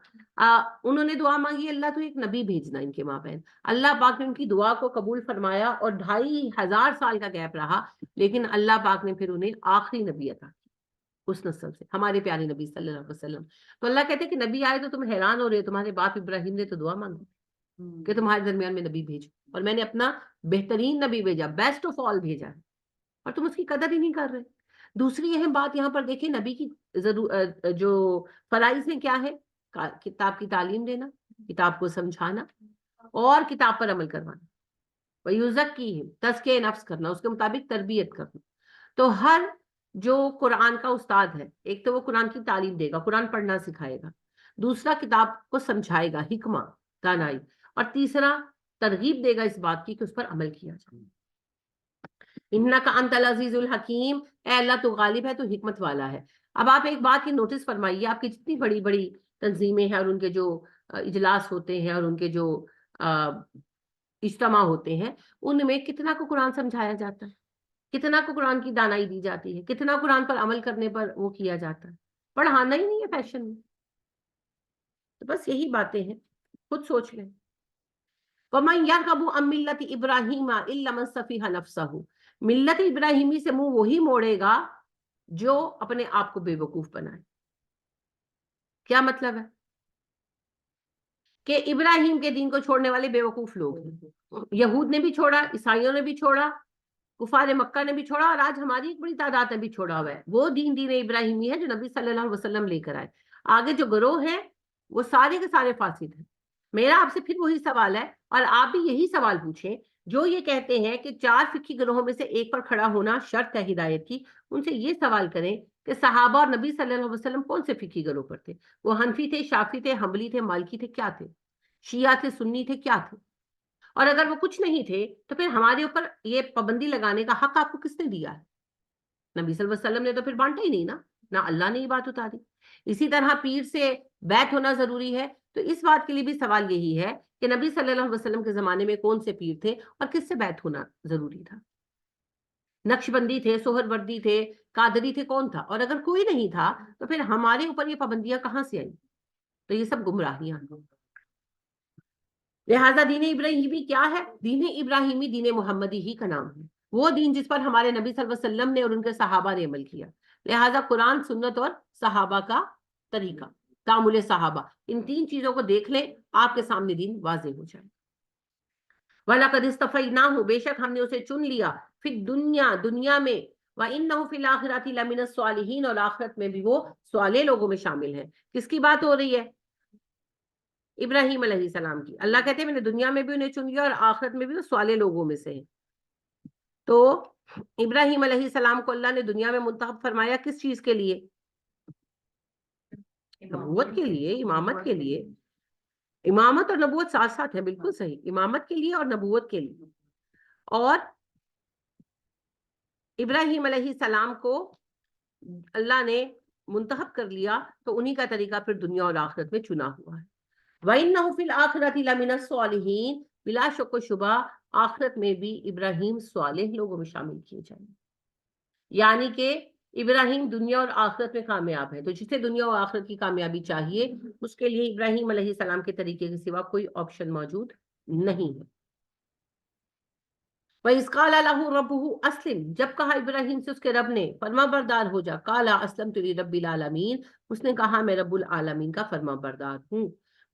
انہوں نے دعا مانگی اللہ تو ایک نبی بھیجنا ان کے مابین۔ اللہ پاک نے ان کی دعا کو قبول فرمایا اور 2500 سال کا گیپ رہا، لیکن اللہ پاک نے پھر انہیں آخری نبی عطا کی اس نسل سے، ہمارے پیارے نبی صلی اللہ علیہ وسلم۔ تو اللہ کہتے ہیں کہ نبی آئے تو تم حیران ہو رہے ہو، تمہارے باپ ابراہیم نے تو دعا مانگی کہ تمہارے درمیان میں نبی بھیجو، اور میں نے اپنا بہترین نبی بھیجا، بیسٹ آف آل بھیجا ہے، اور تم اس کی قدر ہی نہیں کر رہے۔ دوسری اہم بات یہاں پر دیکھیں، نبی کی جو فرائض ہیں کیا ہے؟ کتاب کی تعلیم دینا، کتاب کو سمجھانا، اور کتاب پر عمل کروانا، وَيُزَكِّيهِمْ، تزکیہ نفس کرنا، اس کے مطابق تربیت کرنا۔ تو ہر جو قرآن کا استاد ہے، ایک تو وہ قرآن کی تعلیم دے گا، قرآن پڑھنا سکھائے گا، دوسرا کتاب کو سمجھائے گا، حکمہ، دانائی، اور تیسرا ترغیب دے گا اس بات کی کہ اس پر عمل کیا جائے۔ انک انت العزیز الحکیم، اے اللہ تو غالب ہے، تو حکمت والا ہے۔ اب آپ ایک بات کی نوٹس فرمائیے، آپ کی جتنی بڑی بڑی تنظیمیں ہیں اور ان کے جو اجلاس ہوتے ہیں اور ان کے جو اجتماع ہوتے ہیں، ان میں کتنا کو قرآن سمجھایا جاتا ہے، کتنا کو قرآن کی دانائی دی جاتی ہے، کتنا قرآن پر عمل کرنے پر وہ کیا جاتا ہے؟ پڑھانا ہی نہیں ہے فیشن میں۔ تو بس یہی باتیں ہیں، خود سوچ لیں۔ وَمَنْ يَرْغَبُ عَنْ مِلَّةِ إِبْرَاهِيمَ إِلَّا مَنْ سَفِهَ نَفْسَهُ، ملت ابراہیمی سے منہ وہی موڑے گا جو اپنے آپ کو بے وقوف بنائے۔ کیا مطلب ہے؟ کہ ابراہیم کے دین کو چھوڑنے والے بے وقوف لوگ ہیں۔ یہود نے بھی چھوڑا، عیسائیوں نے بھی چھوڑا، کفار مکہ نے بھی چھوڑا، اور آج ہماری ایک بڑی تعداد نے بھی چھوڑا ہوا ہے۔ وہ دین ابراہیمی ہے جو نبی صلی اللہ علیہ وسلم لے کر آئے۔ آگے جو گروہ ہیں وہ سارے کے سارے فاسد ہیں۔ میرا آپ سے پھر وہی سوال ہے، اور آپ بھی یہی سوال پوچھیں جو یہ کہتے ہیں کہ 4 فقہی گروہوں میں سے ایک پر کھڑا ہونا شرط ہے ہدایت کی، ان سے یہ سوال کریں کہ صحابہ اور نبی صلی اللہ علیہ وسلم کون سے فقہی گروہ پر تھے؟ وہ حنفی تھے، شافعی تھے، حنبلی تھے، مالکی تھے، کیا تھے؟ شیعہ تھے، سنی تھے، کیا تھے؟ اور اگر وہ کچھ نہیں تھے تو پھر ہمارے اوپر یہ پابندی لگانے کا حق آپ کو کس نے دیا ہے؟ نبی صلی اللہ علیہ وسلم نے تو پھر بانٹا ہی نہیں نا، نہ اللہ نے یہ بات اتاری۔ اسی طرح پیر سے بیعت ہونا ضروری ہے، تو اس بات کے لیے بھی سوال یہی ہے کہ نبی صلی اللہ علیہ وسلم کے زمانے میں کون سے پیر تھے اور کس سے بیعت ہونا ضروری تھا؟ نقش بندی تھے، سہر وردی تھے، قادری تھے، کون تھا؟ اور اگر کوئی نہیں تھا تو پھر ہمارے اوپر یہ پابندیاں کہاں سے آئیں؟ تو یہ سب گمراہیاں ہیں۔ لہٰذا دین ابراہیمی کیا ہے؟ دین ابراہیمی دین محمدی ہی کا نام ہے، وہ دین جس پر ہمارے نبی صلی اللہ علیہ وسلم نے اور ان کے صحابہ نے عمل کیا۔ لہٰذا قرآن، سنت اور صحابہ کا طریقہ، تعامل صحابہ، ان 3 چیزوں کو دیکھ لیں، آپ کے سامنے دین واضح ہو جائے۔ وَلَقَدِ اصْطَفَيْنَاهُ، بے شک ہم نے اسے چن لیا، فی الدنیا، دنیا میں، وَإِنَّهُ فِي الْآخِرَةِ لَمِنَ الصَّالِحِينَ، اور آخرت میں بھی وہ صالح لوگوں میں شامل ہیں۔ کس کی بات ہو رہی ہے؟ ابراہیم علیہ السلام کی۔ اللہ کہتے ہیں میں نے دنیا میں بھی انہیں چن لیا اور آخرت میں بھی وہ صالح لوگوں میں سے ہیں۔ تو ابراہیم علیہ السلام کو اللہ نے دنیا میں منتخب فرمایا کس چیز کے لیے؟ نبوت کے لیے، امامت کے لیے۔ امامت اور نبوت ساتھ ساتھ ہے، بالکل صحیح، امامت کے لیے اور نبوت کے لیے۔ اور ابراہیم علیہ السلام کو اللہ نے منتخب کر لیا تو انہی کا طریقہ پھر دنیا اور آخرت میں چنا ہوا ہے۔ وَإِنَّهُ فِي الْآخِرَةِ لَمِنَ الصَّالِحِينَ، بلا شک و شبہ آخرت میں بھی ابراہیم صالح لوگوں میں شامل کیے جائیں گے۔ یعنی کہ ابراہیم دنیا اور آخرت میں کامیاب ہے، تو جسے دنیا اور آخرت کی کامیابی چاہیے اس کے لیے ابراہیم علیہ السلام کے طریقے کے سوا کوئی آپشن موجود نہیں ہے۔ وَإِذْ قَالَ لَهُ رَبُّهُ أَسْلِمْ، جب کہا ابراہیم سے اس کے رب نے فرما بردار ہو جا، قَالَ أَسْلَمْتُ لِرَبِّ الْعَالَمِينَ، اس نے کہا میں رب العالمین کا فرما بردار ہوں۔